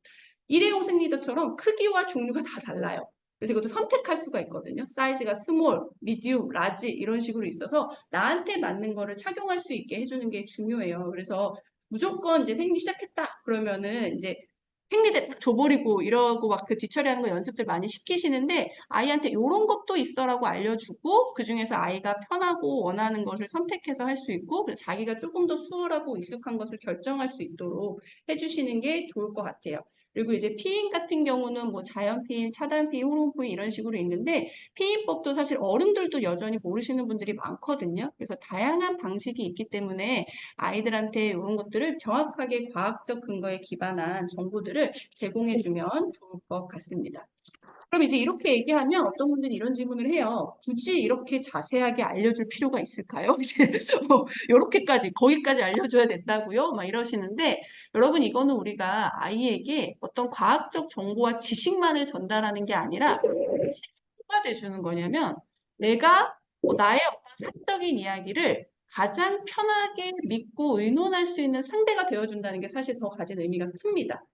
일회용 생리대처럼 크기와 종류가 다 달라요. 그래서 이것도 선택할 수가 있거든요. 사이즈가 스몰, 미디움, 라지 이런 식으로 있어서 나한테 맞는 거를 착용할 수 있게 해주는 게 중요해요. 그래서 무조건 이제 생리 시작했다 그러면은 이제 생리대 딱 줘버리고 이러고 막 그 뒤처리하는 거 연습들 많이 시키시는데 아이한테 이런 것도 있어라고 알려주고 그중에서 아이가 편하고 원하는 것을 선택해서 할 수 있고 그래서 자기가 조금 더 수월하고 익숙한 것을 결정할 수 있도록 해주시는 게 좋을 것 같아요. 그리고 이제 피임 같은 경우는 뭐 자연 피임, 차단 피임, 호르몬 피임 이런 식으로 있는데 피임법도 사실 어른들도 여전히 모르시는 분들이 많거든요. 그래서 다양한 방식이 있기 때문에 아이들한테 이런 것들을 정확하게 과학적 근거에 기반한 정보들을 제공해주면 좋을 것 같습니다. 그럼 이제 이렇게 얘기하면 어떤 분들이 이런 질문을 해요. 굳이 이렇게 자세하게 알려줄 필요가 있을까요? 이제 이렇게까지 거기까지 알려줘야 된다고요? 막 이러시는데 여러분 이거는 우리가 아이에게 어떤 과학적 정보와 지식만을 전달하는 게 아니라 뭐가 돼주는 거냐면 내가 나의 어떤 사적인 이야기를 가장 편하게 믿고 의논할 수 있는 상대가 되어준다는 게 사실 더 가진 의미가 큽니다.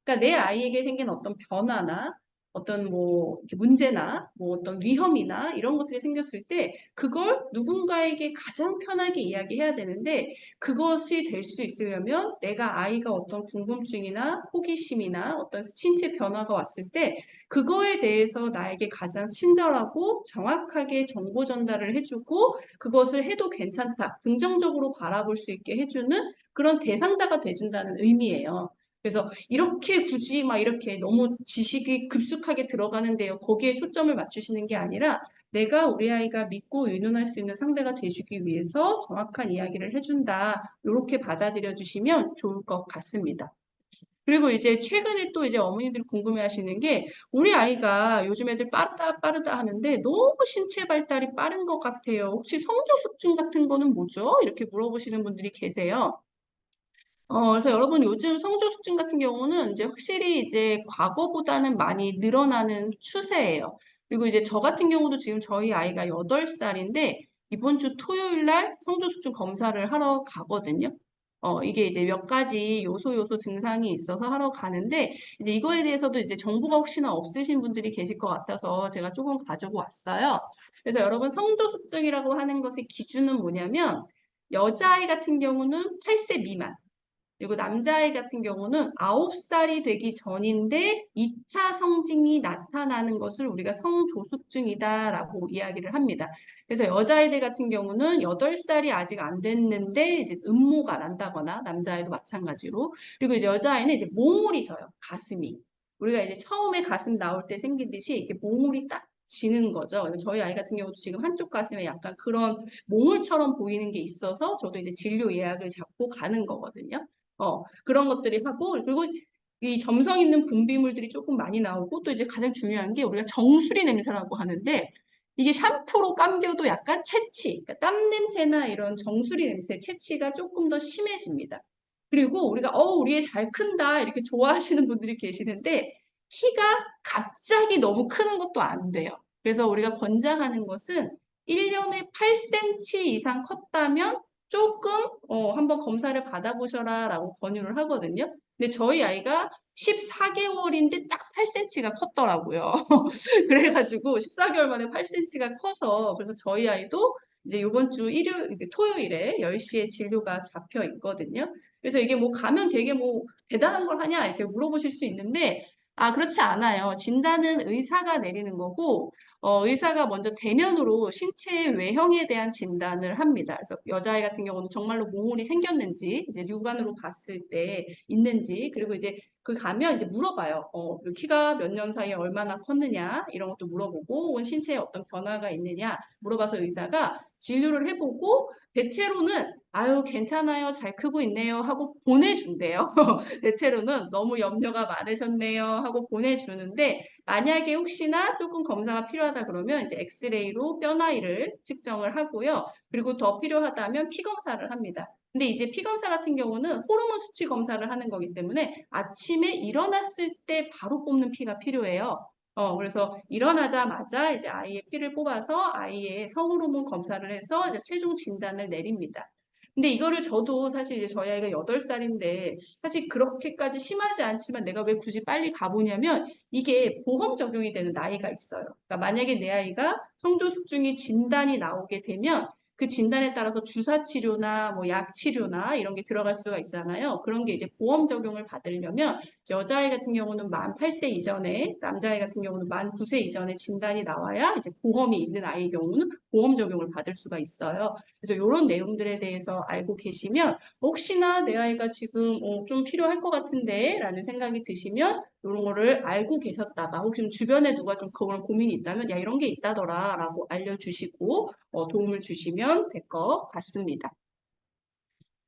그러니까 내 아이에게 생긴 어떤 변화나 어떤 뭐 이렇게 문제나 뭐 어떤 위험이나 이런 것들이 생겼을 때 그걸 누군가에게 가장 편하게 이야기해야 되는데 그것이 될 수 있으려면 내가 아이가 어떤 궁금증이나 호기심이나 어떤 신체 변화가 왔을 때 그거에 대해서 나에게 가장 친절하고 정확하게 정보 전달을 해주고 그것을 해도 괜찮다, 긍정적으로 바라볼 수 있게 해주는 그런 대상자가 돼준다는 의미예요. 그래서 이렇게 굳이 막 이렇게 너무 지식이 급속하게 들어가는데요. 거기에 초점을 맞추시는 게 아니라 내가 우리 아이가 믿고 의논할 수 있는 상대가 돼주기 위해서 정확한 이야기를 해준다. 이렇게 받아들여 주시면 좋을 것 같습니다. 그리고 이제 최근에 또 이제 어머니들이 궁금해 하시는 게 우리 아이가 요즘 애들 빠르다 빠르다 하는데 너무 신체 발달이 빠른 것 같아요. 혹시 성조숙증 같은 거는 뭐죠? 이렇게 물어보시는 분들이 계세요. 그래서 여러분 요즘 성조숙증 같은 경우는 이제 확실히 이제 과거보다는 많이 늘어나는 추세예요. 그리고 이제 저 같은 경우도 지금 저희 아이가 8살인데 이번 주 토요일 날 성조숙증 검사를 하러 가거든요. 이게 이제 몇 가지 요소 증상이 있어서 하러 가는데 이제 이거에 대해서도 이제 정보가 혹시나 없으신 분들이 계실 것 같아서 제가 조금 가지고 왔어요. 그래서 여러분 성조숙증이라고 하는 것의 기준은 뭐냐면 여자아이 같은 경우는 8세 미만 그리고 남자아이 같은 경우는 9살이 되기 전인데 2차 성징이 나타나는 것을 우리가 성조숙증이다라고 이야기를 합니다. 그래서 여자아이들 같은 경우는 8살이 아직 안 됐는데 이제 음모가 난다거나 남자아이도 마찬가지로 그리고 이제 여자아이는 이제 몽울이 져요. 가슴이. 우리가 이제 처음에 가슴 나올 때 생긴 듯이 이렇게 몽울이 딱 지는 거죠. 그래서 저희 아이 같은 경우도 지금 한쪽 가슴에 약간 그런 몽울처럼 보이는 게 있어서 저도 이제 진료 예약을 잡고 가는 거거든요. 그런 것들이 하고, 그리고 이 점성 있는 분비물들이 조금 많이 나오고, 또 이제 가장 중요한 게 우리가 정수리 냄새라고 하는데, 이게 샴푸로 감겨도 약간 채취, 그러니까 땀 냄새나 이런 정수리 냄새, 채취가 조금 더 심해집니다. 그리고 우리가, 우리 애 잘 큰다, 이렇게 좋아하시는 분들이 계시는데, 키가 갑자기 너무 크는 것도 안 돼요. 그래서 우리가 권장하는 것은 1년에 8cm 이상 컸다면 조금 한번 검사를 받아보셔라 라고 권유를 하거든요. 근데 저희 아이가 14개월인데 딱 8cm가 컸더라고요. 그래가지고 14개월 만에 8cm가 커서 그래서 저희 아이도 이제 이번 주 토요일에 10시에 진료가 잡혀 있거든요. 그래서 이게 뭐 가면 되게 뭐 대단한 걸 하냐 이렇게 물어보실 수 있는데 그렇지 않아요. 진단은 의사가 내리는 거고 의사가 먼저 대면으로 신체의 외형에 대한 진단을 합니다. 그래서 여자아이 같은 경우는 정말로 몽울이 생겼는지, 이제 육안으로 봤을 때 있는지, 그리고 이제 그 가면 이제 물어봐요. 그 키가 몇 년 사이에 얼마나 컸느냐, 이런 것도 물어보고, 혹은 신체에 어떤 변화가 있느냐, 물어봐서 의사가 진료를 해보고, 대체로는 아유 괜찮아요 잘 크고 있네요 하고 보내준대요. 대체로는 너무 염려가 많으셨네요 하고 보내주는데 만약에 혹시나 조금 검사가 필요하다 그러면 이제 엑스레이로 뼈 나이를 측정을 하고요. 그리고 더 필요하다면 피 검사를 합니다. 근데 이제 피검사 같은 경우는 호르몬 수치 검사를 하는 거기 때문에 아침에 일어났을 때 바로 뽑는 피가 필요해요. 그래서 일어나자마자 이제 아이의 피를 뽑아서 아이의 성호르몬 검사를 해서 이제 최종 진단을 내립니다. 근데 이거를 저도 사실 이제 저희 아이가 8살인데 사실 그렇게까지 심하지 않지만 내가 왜 굳이 빨리 가보냐면 이게 보험 적용이 되는 나이가 있어요. 그러니까 만약에 내 아이가 성조숙중이 진단이 나오게 되면 그 진단에 따라서 주사 치료나 뭐 약 치료나 이런 게 들어갈 수가 있잖아요. 그런 게 이제 보험 적용을 받으려면 여자아이 같은 경우는 만 8세 이전에, 남자아이 같은 경우는 만 9세 이전에 진단이 나와야 이제 보험이 있는 아이의 경우는 보험 적용을 받을 수가 있어요. 그래서 이런 내용들에 대해서 알고 계시면 혹시나 내 아이가 지금 좀 필요할 것 같은데 라는 생각이 드시면 이런 거를 알고 계셨다가 혹시 주변에 누가 좀 그런 고민이 있다면 야 이런 게 있다더라 라고 알려주시고 도움을 주시면 될 것 같습니다.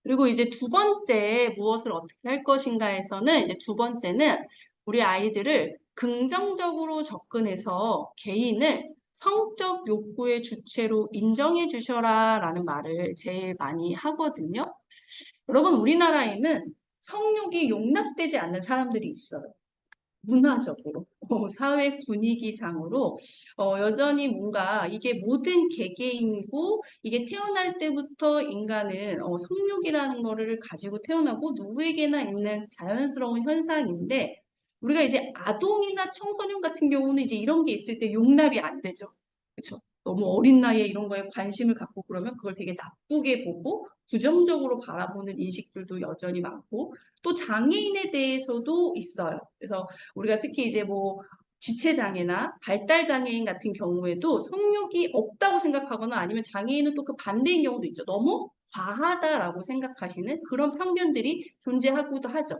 그리고 이제 두 번째 무엇을 어떻게 할 것인가에서는 이제 두 번째는 우리 아이들을 긍정적으로 접근해서 개인을 성적 욕구의 주체로 인정해 주셔라 라는 말을 제일 많이 하거든요. 여러분, 우리나라에는 성욕이 용납되지 않는 사람들이 있어요. 문화적으로, 사회 분위기상으로 여전히 뭔가 이게 모든 개개인이고 이게 태어날 때부터 인간은 성욕이라는 거를 가지고 태어나고 누구에게나 있는 자연스러운 현상인데 우리가 이제 아동이나 청소년 같은 경우는 이제 이런 게 있을 때 용납이 안 되죠. 그렇죠? 너무 어린 나이에 이런 거에 관심을 갖고 그러면 그걸 되게 나쁘게 보고 부정적으로 바라보는 인식들도 여전히 많고 또 장애인에 대해서도 있어요. 그래서 우리가 특히 이제 뭐 지체장애나 발달장애인 같은 경우에도 성욕이 없다고 생각하거나 아니면 장애인은 또 그 반대인 경우도 있죠. 너무 과하다라고 생각하시는 그런 편견들이 존재하기도 하죠.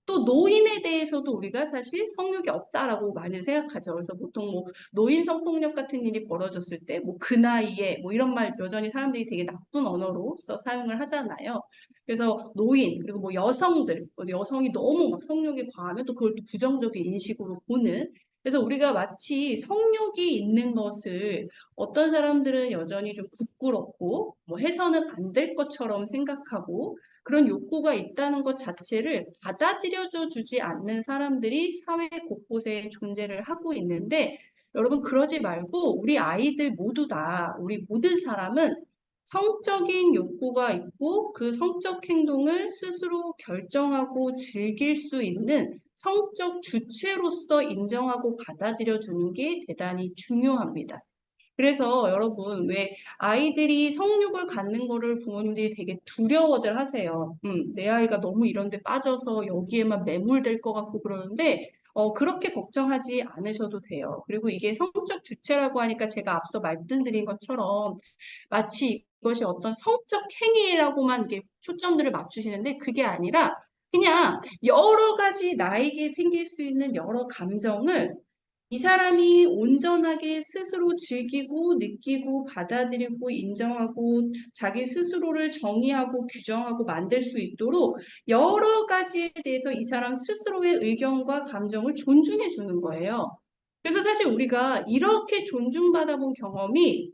또 노인에 대해서도 우리가 사실 성욕이 없다라고 많이 생각하죠. 그래서 보통 뭐 노인 성폭력 같은 일이 벌어졌을 때 뭐 그 나이에 뭐 이런 말 여전히 사람들이 되게 나쁜 언어로 써 사용을 하잖아요. 그래서 노인 그리고 뭐 여성들 여성이 너무 막 성욕이 과하면 또 그걸 또 부정적인 인식으로 보는 그래서 우리가 마치 성욕이 있는 것을 어떤 사람들은 여전히 좀 부끄럽고 뭐 해서는 안 될 것처럼 생각하고 그런 욕구가 있다는 것 자체를 받아들여줘 주지 않는 사람들이 사회 곳곳에 존재를 하고 있는데 여러분 그러지 말고 우리 아이들 모두 다 우리 모든 사람은 성적인 욕구가 있고 그 성적 행동을 스스로 결정하고 즐길 수 있는 성적 주체로서 인정하고 받아들여 주는 게 대단히 중요합니다. 그래서 여러분 왜 아이들이 성욕을 갖는 거를 부모님들이 되게 두려워들 하세요. 내 아이가 너무 이런 데 빠져서 여기에만 매몰될 것 같고 그러는데 그렇게 걱정하지 않으셔도 돼요. 그리고 이게 성적 주체라고 하니까 제가 앞서 말씀드린 것처럼 마치 이것이 어떤 성적 행위라고만 이렇게 초점들을 맞추시는데 그게 아니라 그냥 여러 가지 나에게 생길 수 있는 여러 감정을 이 사람이 온전하게 스스로 즐기고 느끼고 받아들이고 인정하고 자기 스스로를 정의하고 규정하고 만들 수 있도록 여러 가지에 대해서 이 사람 스스로의 의견과 감정을 존중해 주는 거예요. 그래서 사실 우리가 이렇게 존중받아 본 경험이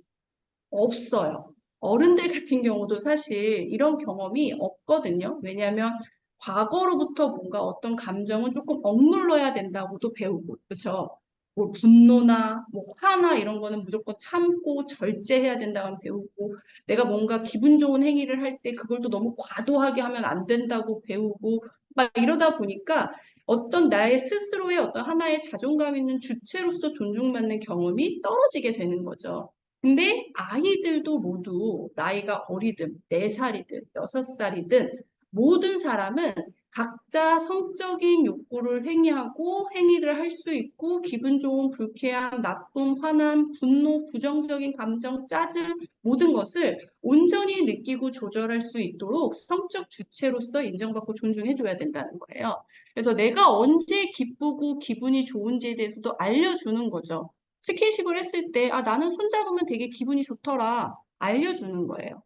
없어요. 어른들 같은 경우도 사실 이런 경험이 없거든요. 왜냐하면 과거로부터 뭔가 어떤 감정은 조금 억눌러야 된다고도 배우고, 그렇죠? 뭐 분노나 뭐 화나 이런 거는 무조건 참고 절제해야 된다고 배우고, 내가 뭔가 기분 좋은 행위를 할 때 그걸 또 너무 과도하게 하면 안 된다고 배우고, 막 이러다 보니까 어떤 나의 스스로의 어떤 하나의 자존감 있는 주체로서 존중받는 경험이 떨어지게 되는 거죠. 근데 아이들도 모두 나이가 어리든 4살이든 6살이든 모든 사람은 각자 성적인 욕구를 행위하고 행위를 할 수 있고 기분 좋은 불쾌함, 나쁨, 화남, 분노, 부정적인 감정, 짜증 모든 것을 온전히 느끼고 조절할 수 있도록 성적 주체로서 인정받고 존중해줘야 된다는 거예요. 그래서 내가 언제 기쁘고 기분이 좋은지에 대해서도 알려주는 거죠. 스킨십을 했을 때, 아, 나는 손잡으면 되게 기분이 좋더라. 알려주는 거예요.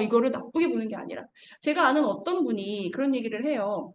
이거를 나쁘게 보는 게 아니라. 제가 아는 어떤 분이 그런 얘기를 해요.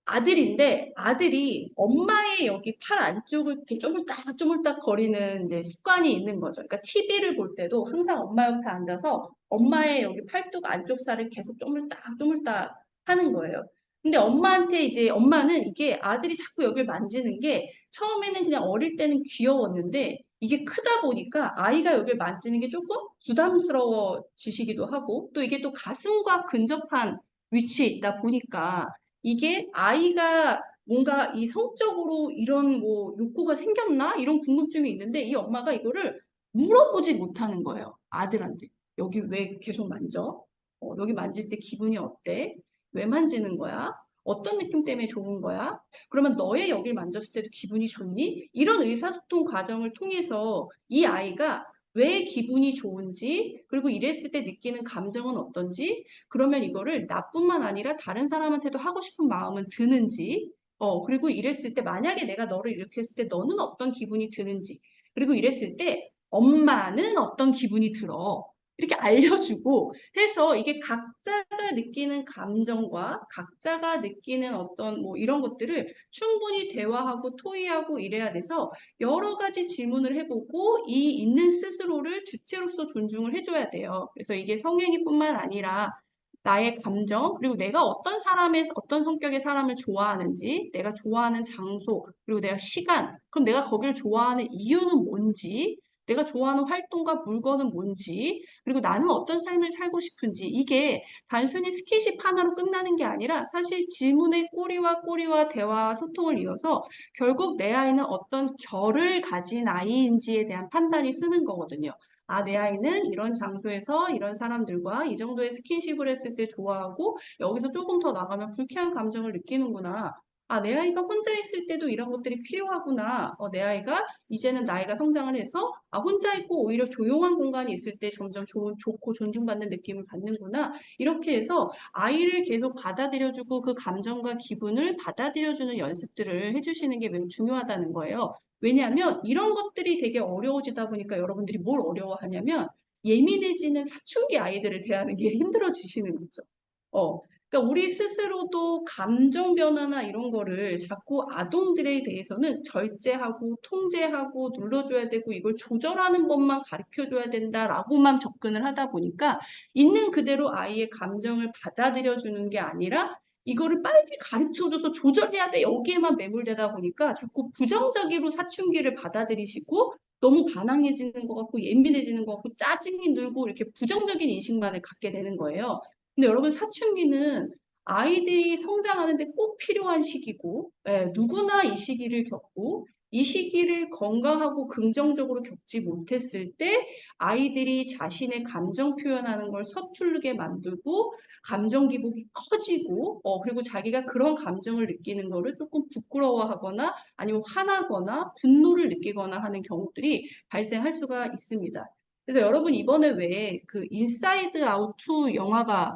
아들인데 아들이 엄마의 여기 팔 안쪽을 이렇게 쪼물딱 쪼물딱 거리는 이제 습관이 있는 거죠. 그러니까 TV를 볼 때도 항상 엄마 옆에 앉아서 엄마의 여기 팔뚝 안쪽 살을 계속 쪼물딱 쪼물딱 하는 거예요. 근데 엄마한테 이제 엄마는 이게 아들이 자꾸 여기를 만지는 게 처음에는 그냥 어릴 때는 귀여웠는데 이게 크다 보니까 아이가 여기를 만지는 게 조금 부담스러워지시기도 하고 또 이게 또 가슴과 근접한 위치에 있다 보니까 이게 아이가 뭔가 이 성적으로 이런 뭐 욕구가 생겼나? 이런 궁금증이 있는데 이 엄마가 이거를 물어보지 못하는 거예요. 아들한테. 여기 왜 계속 만져? 여기 만질 때 기분이 어때? 왜 만지는 거야? 어떤 느낌 때문에 좋은 거야? 그러면 너의 여기를 만졌을 때도 기분이 좋니? 이런 의사소통 과정을 통해서 이 아이가 왜 기분이 좋은지, 그리고 이랬을 때 느끼는 감정은 어떤지, 그러면 이거를 나뿐만 아니라 다른 사람한테도 하고 싶은 마음은 드는지, 그리고 이랬을 때 만약에 내가 너를 이렇게 했을 때 너는 어떤 기분이 드는지, 그리고 이랬을 때 엄마는 어떤 기분이 들어. 이렇게 알려주고 해서 이게 각자가 느끼는 감정과 각자가 느끼는 어떤 뭐 이런 것들을 충분히 대화하고 토의하고 이래야 돼서 여러 가지 질문을 해보고 이 있는 스스로를 주체로서 존중을 해줘야 돼요. 그래서 이게 성행위뿐만 아니라 나의 감정, 그리고 내가 어떤 사람의, 어떤 성격의 사람을 좋아하는지, 내가 좋아하는 장소, 그리고 내가 시간, 그럼 내가 거기를 좋아하는 이유는 뭔지, 내가 좋아하는 활동과 물건은 뭔지, 그리고 나는 어떤 삶을 살고 싶은지, 이게 단순히 스킨십 하나로 끝나는 게 아니라 사실 질문의 꼬리와 꼬리와 대화, 소통을 이어서 결국 내 아이는 어떤 결을 가진 아이인지에 대한 판단이 쓰는 거거든요. 아, 내 아이는 이런 장소에서 이런 사람들과 이 정도의 스킨십을 했을 때 좋아하고 여기서 조금 더 나가면 불쾌한 감정을 느끼는구나. 아, 내 아이가 혼자 있을 때도 이런 것들이 필요하구나. 내 아이가 이제는 나이가 성장을 해서 아, 혼자 있고 오히려 조용한 공간이 있을 때 점점 좋고 존중받는 느낌을 받는구나. 이렇게 해서 아이를 계속 받아들여주고 그 감정과 기분을 받아들여주는 연습들을 해주시는 게 매우 중요하다는 거예요. 왜냐하면 이런 것들이 되게 어려워지다 보니까 여러분들이 뭘 어려워하냐면 예민해지는 사춘기 아이들을 대하는 게 힘들어지시는 거죠. 그러니까 우리 스스로도 감정 변화나 이런 거를 자꾸 아동들에 대해서는 절제하고 통제하고 눌러줘야 되고 이걸 조절하는 법만 가르쳐줘야 된다라고만 접근을 하다 보니까 있는 그대로 아이의 감정을 받아들여 주는 게 아니라 이거를 빨리 가르쳐줘서 조절해야 돼 여기에만 매몰되다 보니까 자꾸 부정적으로 사춘기를 받아들이시고 너무 반항해지는 것 같고 예민해지는 것 같고 짜증이 늘고 이렇게 부정적인 인식만을 갖게 되는 거예요. 근데 여러분 사춘기는 아이들이 성장하는데 꼭 필요한 시기고 누구나 이 시기를 겪고 이 시기를 건강하고 긍정적으로 겪지 못했을 때 아이들이 자신의 감정 표현하는 걸 서투르게 만들고 감정 기복이 커지고 그리고 자기가 그런 감정을 느끼는 거를 조금 부끄러워하거나 아니면 화나거나 분노를 느끼거나 하는 경우들이 발생할 수가 있습니다. 그래서 여러분 이번에 왜 그 인사이드 아웃 2 영화가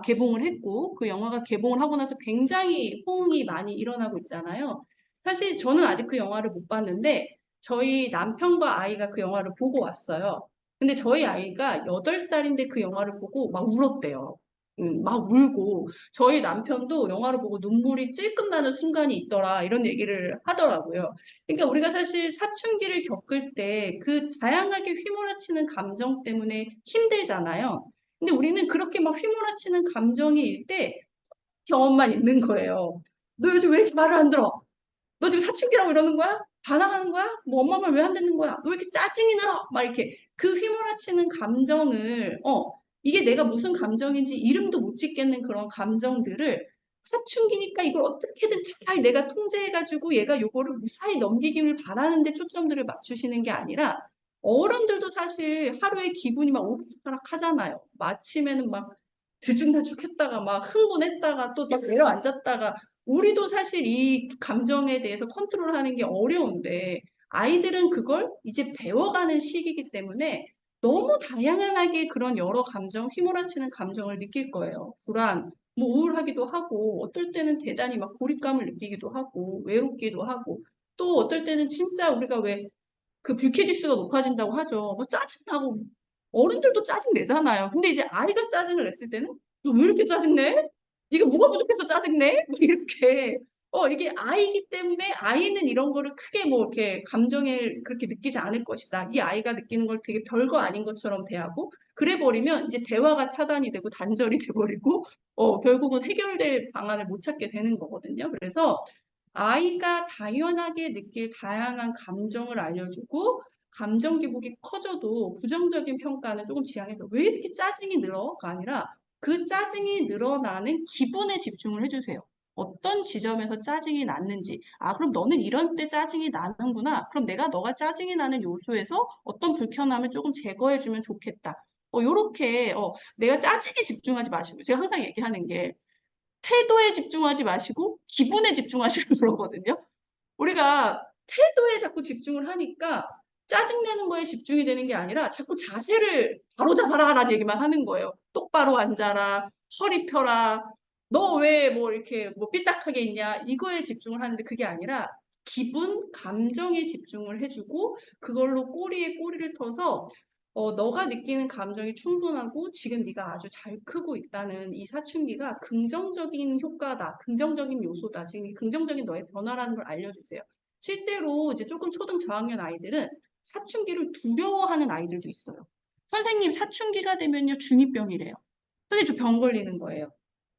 개봉을 했고 그 영화가 개봉을 하고 나서 굉장히 호응이 많이 일어나고 있잖아요. 사실 저는 아직 그 영화를 못 봤는데 저희 남편과 아이가 그 영화를 보고 왔어요. 근데 저희 아이가 8살인데 그 영화를 보고 막 울었대요. 막 울고 저희 남편도 영화를 보고 눈물이 찔끔 나는 순간이 있더라 이런 얘기를 하더라고요. 그러니까 우리가 사실 사춘기를 겪을 때 그 다양하게 휘몰아치는 감정 때문에 힘들잖아요. 근데 우리는 그렇게 막 휘몰아치는 감정이 때 경험만 있는 거예요. 너 요즘 왜 이렇게 말을 안 들어? 너 지금 사춘기라고 이러는 거야? 반항하는 거야? 뭐 엄마 말 왜 안 듣는 거야? 너 왜 이렇게 짜증이 나? 막 이렇게 그 휘몰아치는 감정을 이게 내가 무슨 감정인지 이름도 못 짓겠는 그런 감정들을 사춘기니까 이걸 어떻게든 잘 내가 통제해가지고 얘가 요거를 무사히 넘기기를 바라는데 초점들을 맞추시는 게 아니라 어른들도 사실 하루에 기분이 막 오르락가락 하잖아요. 아침에는 막 들쭉날쭉했다가 막 흥분했다가 또 내려앉았다가 우리도 사실 이 감정에 대해서 컨트롤하는 게 어려운데 아이들은 그걸 이제 배워가는 시기이기 때문에 너무 다양하게 그런 여러 감정, 휘몰아치는 감정을 느낄 거예요. 불안, 뭐 우울하기도 하고 어떨 때는 대단히 막 고립감을 느끼기도 하고 외롭기도 하고 또 어떨 때는 진짜 우리가 왜 그 불쾌지수가 높아진다고 하죠. 뭐 짜증나고 어른들도 짜증 내잖아요. 근데 이제 아이가 짜증을 냈을 때는 너 왜 이렇게 짜증내? 네가 뭐가 부족해서 짜증내? 뭐 이렇게 이게 아이기 때문에 아이는 이런 거를 크게 뭐 이렇게 감정을 그렇게 느끼지 않을 것이다. 이 아이가 느끼는 걸 되게 별거 아닌 것처럼 대하고 그래 버리면 이제 대화가 차단이 되고 단절이 돼 버리고 결국은 해결될 방안을 못 찾게 되는 거거든요. 그래서 아이가 당연하게 느낄 다양한 감정을 알려주고 감정 기복이 커져도 부정적인 평가는 조금 지양해서 왜 이렇게 짜증이 늘어가 아니라 그 짜증이 늘어나는 기분에 집중을 해주세요. 어떤 지점에서 짜증이 났는지. 아, 그럼 너는 이런 때 짜증이 나는구나. 그럼 내가 너가 짜증이 나는 요소에서 어떤 불편함을 조금 제거해주면 좋겠다. 요렇게, 내가 짜증에 집중하지 마시고. 제가 항상 얘기하는 게 태도에 집중하지 마시고 기분에 집중하시라고 그러거든요. 우리가 태도에 자꾸 집중을 하니까 짜증내는 거에 집중이 되는 게 아니라 자꾸 자세를 바로잡아라라는 얘기만 하는 거예요. 똑바로 앉아라, 허리 펴라, 너 왜 뭐 이렇게 뭐 삐딱하게 있냐, 이거에 집중을 하는데 그게 아니라 기분, 감정에 집중을 해주고 그걸로 꼬리에 꼬리를 터서 너가 느끼는 감정이 충분하고 지금 네가 아주 잘 크고 있다는 이 사춘기가 긍정적인 효과다, 긍정적인 요소다, 지금 이 긍정적인 너의 변화라는 걸 알려주세요. 실제로 이제 조금 초등 저학년 아이들은 사춘기를 두려워하는 아이들도 있어요. 선생님, 사춘기가 되면요, 중2병이래요. 선생님, 저 병 걸리는 거예요.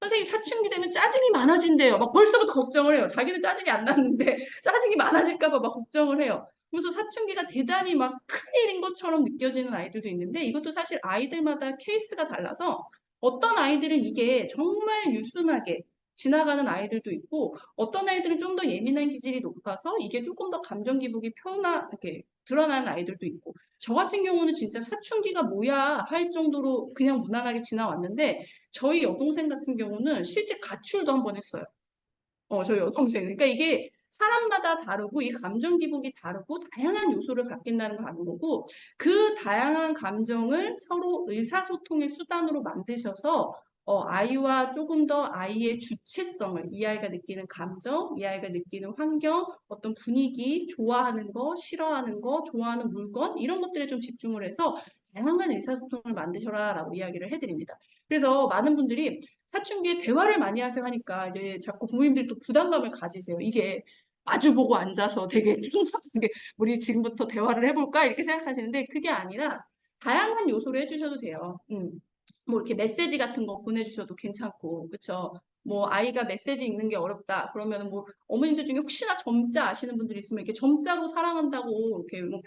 선생님, 사춘기 되면 짜증이 많아진대요. 막 벌써부터 걱정을 해요. 자기는 짜증이 안 났는데 짜증이 많아질까 봐 막 걱정을 해요. 그래서 사춘기가 대단히 막 큰일인 것처럼 느껴지는 아이들도 있는데 이것도 사실 아이들마다 케이스가 달라서 어떤 아이들은 이게 정말 유순하게 지나가는 아이들도 있고 어떤 아이들은 좀 더 예민한 기질이 높아서 이게 조금 더 감정 기복이 이렇게 드러나는 아이들도 있고 저 같은 경우는 진짜 사춘기가 뭐야 할 정도로 그냥 무난하게 지나왔는데 저희 여동생 같은 경우는 실제 가출도 한 번 했어요. 저희 여동생. 그러니까 이게 사람마다 다르고 이 감정 기복이 다르고 다양한 요소를 갖긴다는 걸 아는 거고 그 다양한 감정을 서로 의사소통의 수단으로 만드셔서 아이와 조금 더 아이의 주체성을 이 아이가 느끼는 감정, 이 아이가 느끼는 환경, 어떤 분위기, 좋아하는 거, 싫어하는 거, 좋아하는 물건 이런 것들에 좀 집중을 해서 다양한 의사소통을 만드셔라라고 이야기를 해드립니다. 그래서 많은 분들이 사춘기에 대화를 많이 하세요 하니까 이제 자꾸 부모님들이 또 부담감을 가지세요. 이게 마주보고 앉아서 되게 게 우리 지금부터 대화를 해볼까 이렇게 생각하시는데 그게 아니라 다양한 요소를 해주셔도 돼요. 뭐 이렇게 메시지 같은 거 보내주셔도 괜찮고, 그쵸? 뭐 아이가 메시지 읽는 게 어렵다 그러면 뭐 어머님들 중에 혹시나 점자 아시는 분들이 있으면 이렇게 점자로 사랑한다고 이렇게 뭐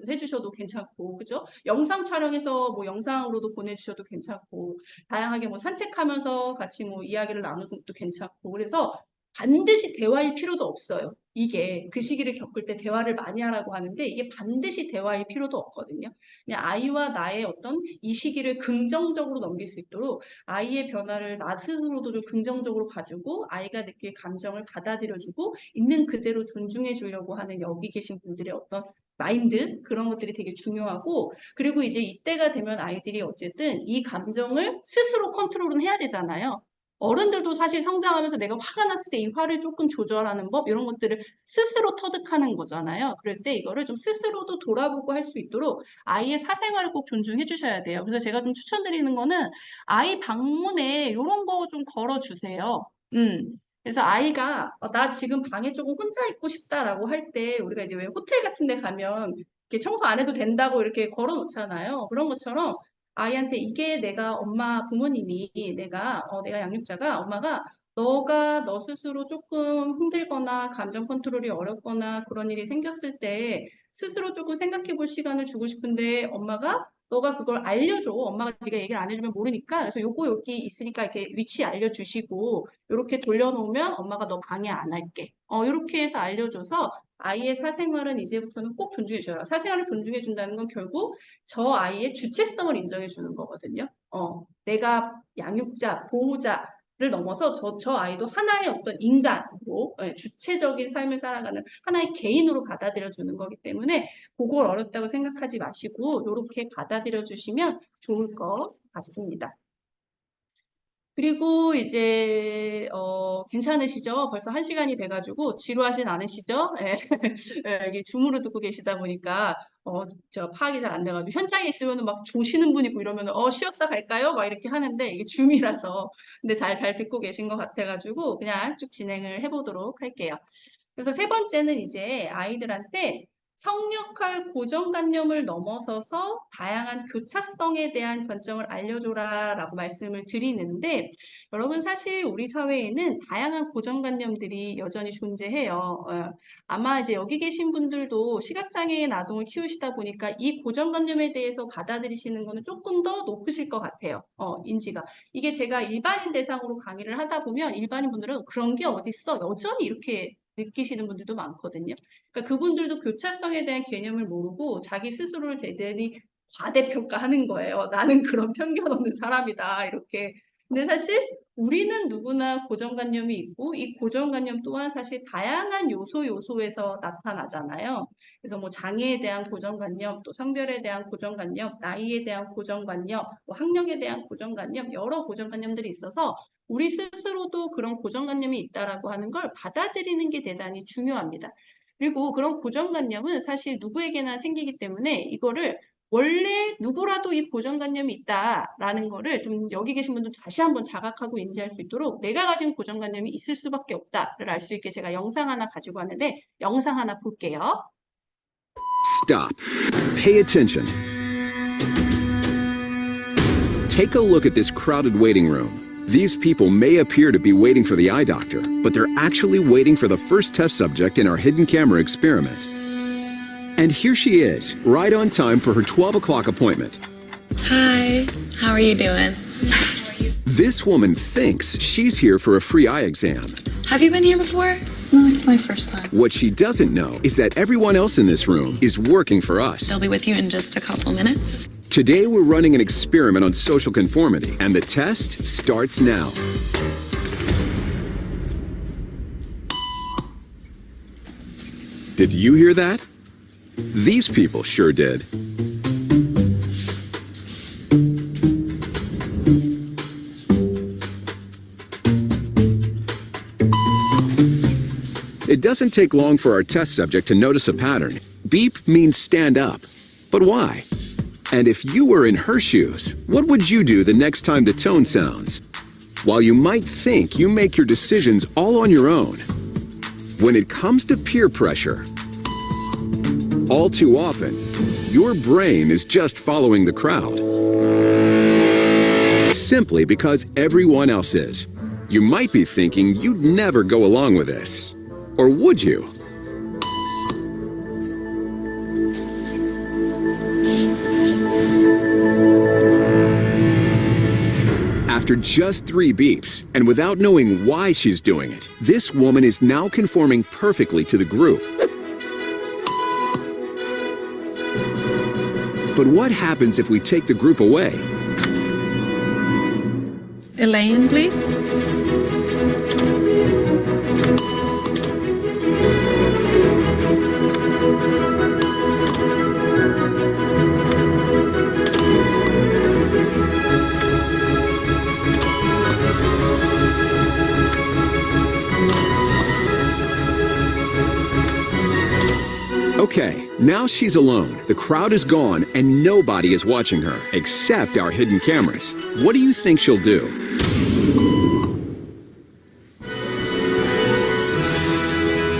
해주셔도 괜찮고, 그죠? 영상 촬영해서 뭐 영상으로도 보내주셔도 괜찮고, 다양하게 뭐 산책하면서 같이 뭐 이야기를 나누는 것도 괜찮고, 그래서 반드시 대화일 필요도 없어요. 이게 그 시기를 겪을 때 대화를 많이 하라고 하는데 이게 반드시 대화일 필요도 없거든요. 그냥 아이와 나의 어떤 이 시기를 긍정적으로 넘길 수 있도록 아이의 변화를 나 스스로도 좀 긍정적으로 봐주고 아이가 느낄 감정을 받아들여주고 있는 그대로 존중해 주려고 하는 여기 계신 분들의 어떤 마인드 그런 것들이 되게 중요하고 그리고 이제 이때가 되면 아이들이 어쨌든 이 감정을 스스로 컨트롤은 해야 되잖아요. 어른들도 사실 성장하면서 내가 화가 났을 때 이 화를 조금 조절하는 법 이런 것들을 스스로 터득하는 거잖아요. 그럴 때 이거를 좀 스스로도 돌아보고 할 수 있도록 아이의 사생활을 꼭 존중해 주셔야 돼요. 그래서 제가 좀 추천드리는 거는 아이 방문에 이런 거 좀 걸어주세요. 그래서 아이가 나 지금 방에 조금 혼자 있고 싶다라고 할 때 우리가 이제 왜 호텔 같은 데 가면 이렇게 청소 안 해도 된다고 이렇게 걸어 놓잖아요. 그런 것처럼 아이한테 이게 내가 엄마 부모님이 내가 양육자가 엄마가 너가 너 스스로 조금 힘들거나 감정 컨트롤이 어렵거나 그런 일이 생겼을 때 스스로 조금 생각해 볼 시간을 주고 싶은데 엄마가 너가 그걸 알려줘. 엄마가 네가 얘기를 안 해주면 모르니까. 그래서 요거 여기 있으니까 이렇게 위치 알려주시고 이렇게 돌려놓으면 엄마가 너 방해 안 할게. 이렇게 해서 알려줘서 아이의 사생활은 이제부터는 꼭 존중해 줘라. 사생활을 존중해 준다는 건 결국 저 아이의 주체성을 인정해 주는 거거든요. 내가 양육자, 보호자를 넘어서 저 아이도 하나의 어떤 인간으로 주체적인 삶을 살아가는 하나의 개인으로 받아들여 주는 거기 때문에 그걸 어렵다고 생각하지 마시고 이렇게 받아들여 주시면 좋을 것 같습니다. 그리고 이제 괜찮으시죠? 벌써 1시간이 돼가지고 지루하진 않으시죠? 예. 예, 이게 줌으로 듣고 계시다 보니까 저 파악이 잘 안 돼가지고 현장에 있으면 막 조시는 분 있고 이러면 쉬었다 갈까요? 막 이렇게 하는데 이게 줌이라서 근데 잘 듣고 계신 것 같아가지고 그냥 쭉 진행을 해보도록 할게요. 그래서 세 번째는 이제 아이들한테 성역할 고정관념을 넘어서서 다양한 교차성에 대한 관점을 알려줘라라고 말씀을 드리는데 여러분 사실 우리 사회에는 다양한 고정관념들이 여전히 존재해요. 아마 이제 여기 계신 분들도 시각장애인 아동을 키우시다 보니까 이 고정관념에 대해서 받아들이시는 거는 조금 더 높으실 것 같아요. 인지가. 이게 제가 일반인 대상으로 강의를 하다 보면 일반인 분들은 그런 게 어딨어? 여전히 이렇게 느끼시는 분들도 많거든요. 그러니까 그분들도 교차성에 대한 개념을 모르고 자기 스스로를 대단히 과대평가하는 거예요. 나는 그런 편견 없는 사람이다. 이렇게. 근데 사실 우리는 누구나 고정관념이 있고 이 고정관념 또한 사실 다양한 요소에서 나타나잖아요. 그래서 뭐 장애에 대한 고정관념, 또 성별에 대한 고정관념, 나이에 대한 고정관념, 뭐 학력에 대한 고정관념, 여러 고정관념들이 있어서 우리 스스로도 그런 고정관념이 있다라고 하는 걸 받아들이는 게 대단히 중요합니다. 그리고 그런 고정관념은 사실 누구에게나 생기기 때문에 이거를 원래 누구라도 이 고정관념이 있다라는 거를 좀 여기 계신 분들도 다시 한번 자각하고 인지할 수 있도록 내가 가진 고정관념이 있을 수밖에 없다를 알 수 있게 제가 영상 하나 가지고 왔는데 영상 하나 볼게요. Stop. Pay attention. Take a look at this crowded waiting room. These people may appear to be waiting for the eye doctor, but they're actually waiting for the first test subject in our hidden camera experiment. And here she is, right on time for her 12 o'clock appointment. Hi, how are you doing? This woman thinks she's here for a free eye exam. Have you been here before? No, it's my first time. What she doesn't know is that everyone else in this room is working for us. They'll be with you in just a couple minutes. Today we're running an experiment on social conformity, and the test starts now. Did you hear that? These people sure did. It doesn't take long for our test subject to notice a pattern. Beep means stand up. But why? And if you were in her shoes, what would you do the next time the tone sounds? While you might think you make your decisions all on your own, when it comes to peer pressure, all too often, your brain is just following the crowd. Simply because everyone else is. You might be thinking you'd never go along with this. Or would you? After just 3 beeps, and without knowing why she's doing it, this woman is now conforming perfectly to the group. But what happens if we take the group away? Elaine, please. Okay, now she's alone. The crowd is gone and nobody is watching her, except our hidden cameras. What do you think she'll do?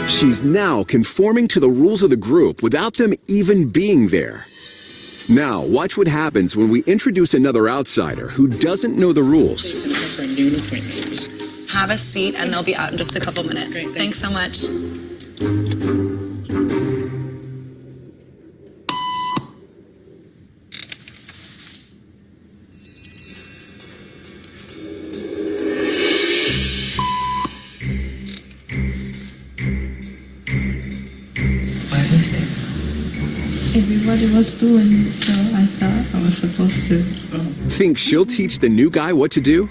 She's now conforming to the rules of the group without them even being there. Now, watch what happens when we introduce another outsider who doesn't know the rules. For a noon appointment. Have a seat and they'll be out in just a couple minutes. Great, Thanks so much. Why was it? Everybody was doing it, so I thought I was supposed to. Think she'll teach the new guy what to do?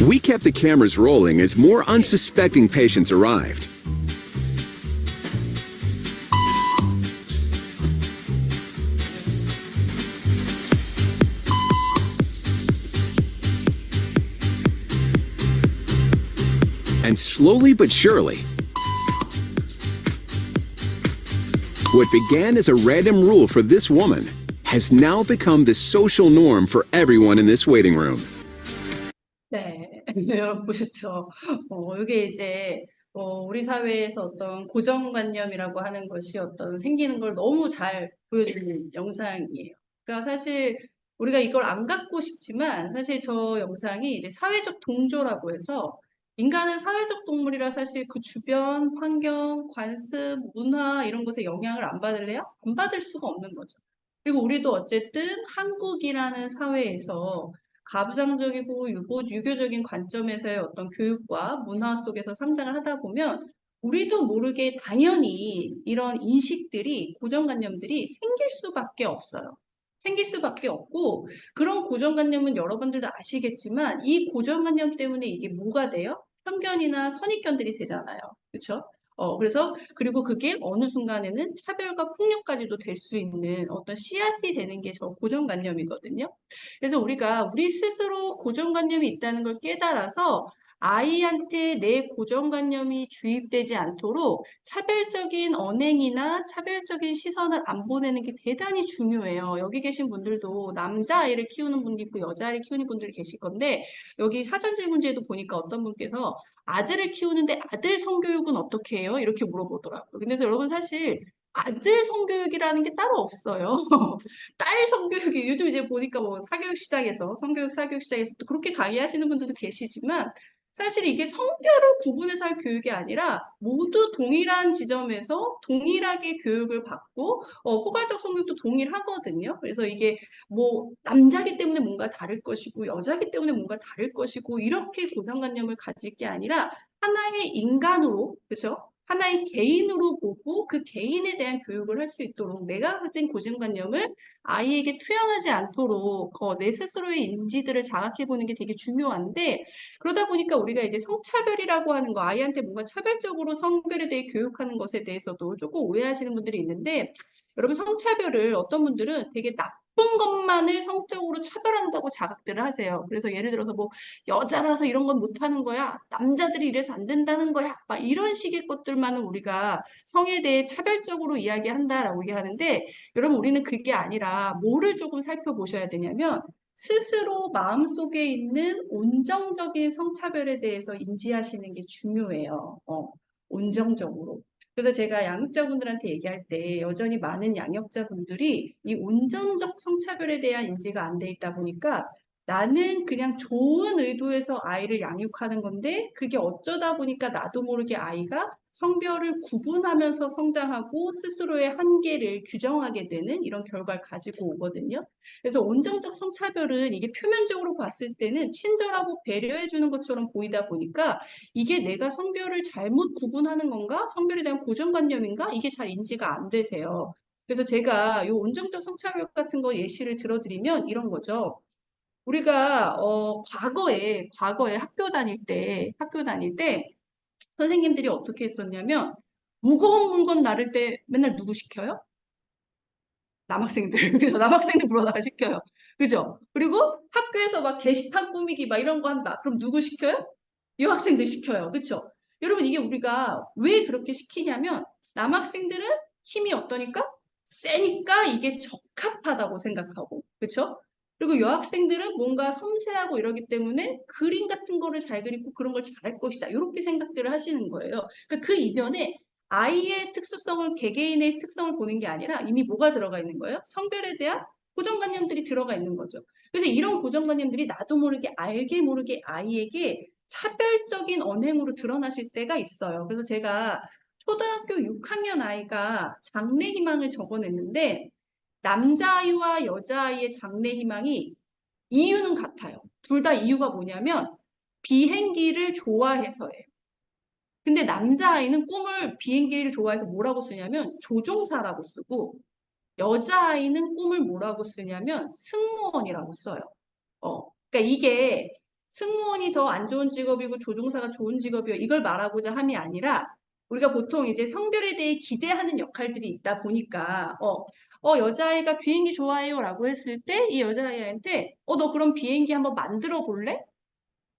We kept the cameras rolling as more unsuspecting patients arrived. And slowly but surely, What began as a random rule for this woman has now become the social norm for everyone in this waiting room. 네, 여러분 보셨죠? 이게 이제 우리 사회에서 어떤 고정관념이라고 하는 것이 어떤 생기는 걸 너무 잘 보여주는 영상이에요. 그러니까 사실 우리가 이걸 안 갖고 싶지만 사실 저 영상이 이제 사회적 동조라고 해서 인간은 사회적 동물이라 사실 그 주변 환경, 관습, 문화 이런 것에 영향을 안 받을래요? 안 받을 수가 없는 거죠. 그리고 우리도 어쨌든 한국이라는 사회에서 가부장적이고 유교적인 관점에서의 어떤 교육과 문화 속에서 성장을 하다 보면 우리도 모르게 당연히 이런 인식들이, 고정관념들이 생길 수밖에 없어요. 생길 수밖에 없고 그런 고정관념은 여러분들도 아시겠지만 이 고정관념 때문에 이게 뭐가 돼요? 편견이나 선입견들이 되잖아요. 그렇죠? 그래서 그리고 그게 어느 순간에는 차별과 폭력까지도 될 수 있는 어떤 씨앗이 되는 게 저 고정관념이거든요. 그래서 우리가 우리 스스로 고정관념이 있다는 걸 깨달아서 아이한테 내 고정관념이 주입되지 않도록 차별적인 언행이나 차별적인 시선을 안 보내는 게 대단히 중요해요. 여기 계신 분들도 남자아이를 키우는 분도 있고 여자아이를 키우는 분들이 계실 건데 여기 사전 질문지에도 보니까 어떤 분께서 아들을 키우는데 아들 성교육은 어떻게 해요? 이렇게 물어보더라고요. 근데 여러분 사실 아들 성교육이라는 게 따로 없어요. 딸 성교육이 요즘 이제 보니까 뭐 사교육 시장에서 성교육 사교육 시장에서 또 그렇게 강의하시는 분들도 계시지만 사실 이게 성별을 구분해서 할 교육이 아니라 모두 동일한 지점에서 동일하게 교육을 받고 포괄적 성교육도 동일하거든요. 그래서 이게 뭐 남자기 때문에 뭔가 다를 것이고 여자기 때문에 뭔가 다를 것이고 이렇게 고정관념을 가질 게 아니라 하나의 인간으로 그렇죠? 하나의 개인으로 보고 그 개인에 대한 교육을 할 수 있도록 내가 가진 고정관념을 아이에게 투영하지 않도록 내 스스로의 인지들을 자각해 보는 게 되게 중요한데 그러다 보니까 우리가 이제 성차별이라고 하는 거 아이한테 뭔가 차별적으로 성별에 대해 교육하는 것에 대해서도 조금 오해하시는 분들이 있는데 여러분 성차별을 어떤 분들은 되게 나쁜 것만을 성적으로 차별한다고 자각들을 하세요. 그래서 예를 들어서 뭐 여자라서 이런 건 못하는 거야. 남자들이 이래서 안 된다는 거야. 막 이런 식의 것들만은 우리가 성에 대해 차별적으로 이야기한다라고 얘기하는데 여러분 우리는 그게 아니라 뭐를 조금 살펴보셔야 되냐면 스스로 마음속에 있는 온정적인 성차별에 대해서 인지하시는 게 중요해요. 온정적으로. 그래서 제가 양육자분들한테 얘기할 때 여전히 많은 양육자분들이 이 온전적 성차별에 대한 인지가 안 돼 있다 보니까 나는 그냥 좋은 의도에서 아이를 양육하는 건데 그게 어쩌다 보니까 나도 모르게 아이가 성별을 구분하면서 성장하고 스스로의 한계를 규정하게 되는 이런 결과를 가지고 오거든요. 그래서 온정적 성차별은 이게 표면적으로 봤을 때는 친절하고 배려해 주는 것처럼 보이다 보니까 이게 내가 성별을 잘못 구분하는 건가? 성별에 대한 고정관념인가? 이게 잘 인지가 안 되세요. 그래서 제가 이 온정적 성차별 같은 거 예시를 들어드리면 이런 거죠. 우리가 과거에 학교 다닐 때 선생님들이 어떻게 했었냐면 무거운 물건 나를 때 맨날 누구 시켜요? 남학생들. 그래서 남학생들 불러다가 시켜요. 그죠? 그리고 학교에서 막 게시판 꾸미기 막 이런 거 한다. 그럼 누구 시켜요? 여학생들 시켜요. 그쵸? 여러분 이게 우리가 왜 그렇게 시키냐면 남학생들은 힘이 어떠니까? 세니까 이게 적합하다고 생각하고 그쵸? 그리고 여학생들은 뭔가 섬세하고 이러기 때문에 그림 같은 거를 잘 그리고 그런 걸 잘할 것이다. 이렇게 생각들을 하시는 거예요. 그러니까 그 이변에 아이의 특수성을 개개인의 특성을 보는 게 아니라 이미 뭐가 들어가 있는 거예요? 성별에 대한 고정관념들이 들어가 있는 거죠. 그래서 이런 고정관념들이 나도 모르게 알게 모르게 아이에게 차별적인 언행으로 드러나실 때가 있어요. 그래서 제가 초등학교 6학년 아이가 장래희망을 적어냈는데 남자아이와 여자아이의 장래희망이 이유는 같아요. 둘 다 이유가 뭐냐면 비행기를 좋아해서예요. 근데 남자아이는 비행기를 좋아해서 뭐라고 쓰냐면 조종사라고 쓰고 여자아이는 꿈을 뭐라고 쓰냐면 승무원이라고 써요. 그러니까 이게 승무원이 더 안 좋은 직업이고 조종사가 좋은 직업이요. 이걸 말하고자 함이 아니라 우리가 보통 이제 성별에 대해 기대하는 역할들이 있다 보니까 여자아이가 비행기 좋아해요 라고 했을 때 이 여자아이한테 너 그럼 비행기 한번 만들어 볼래?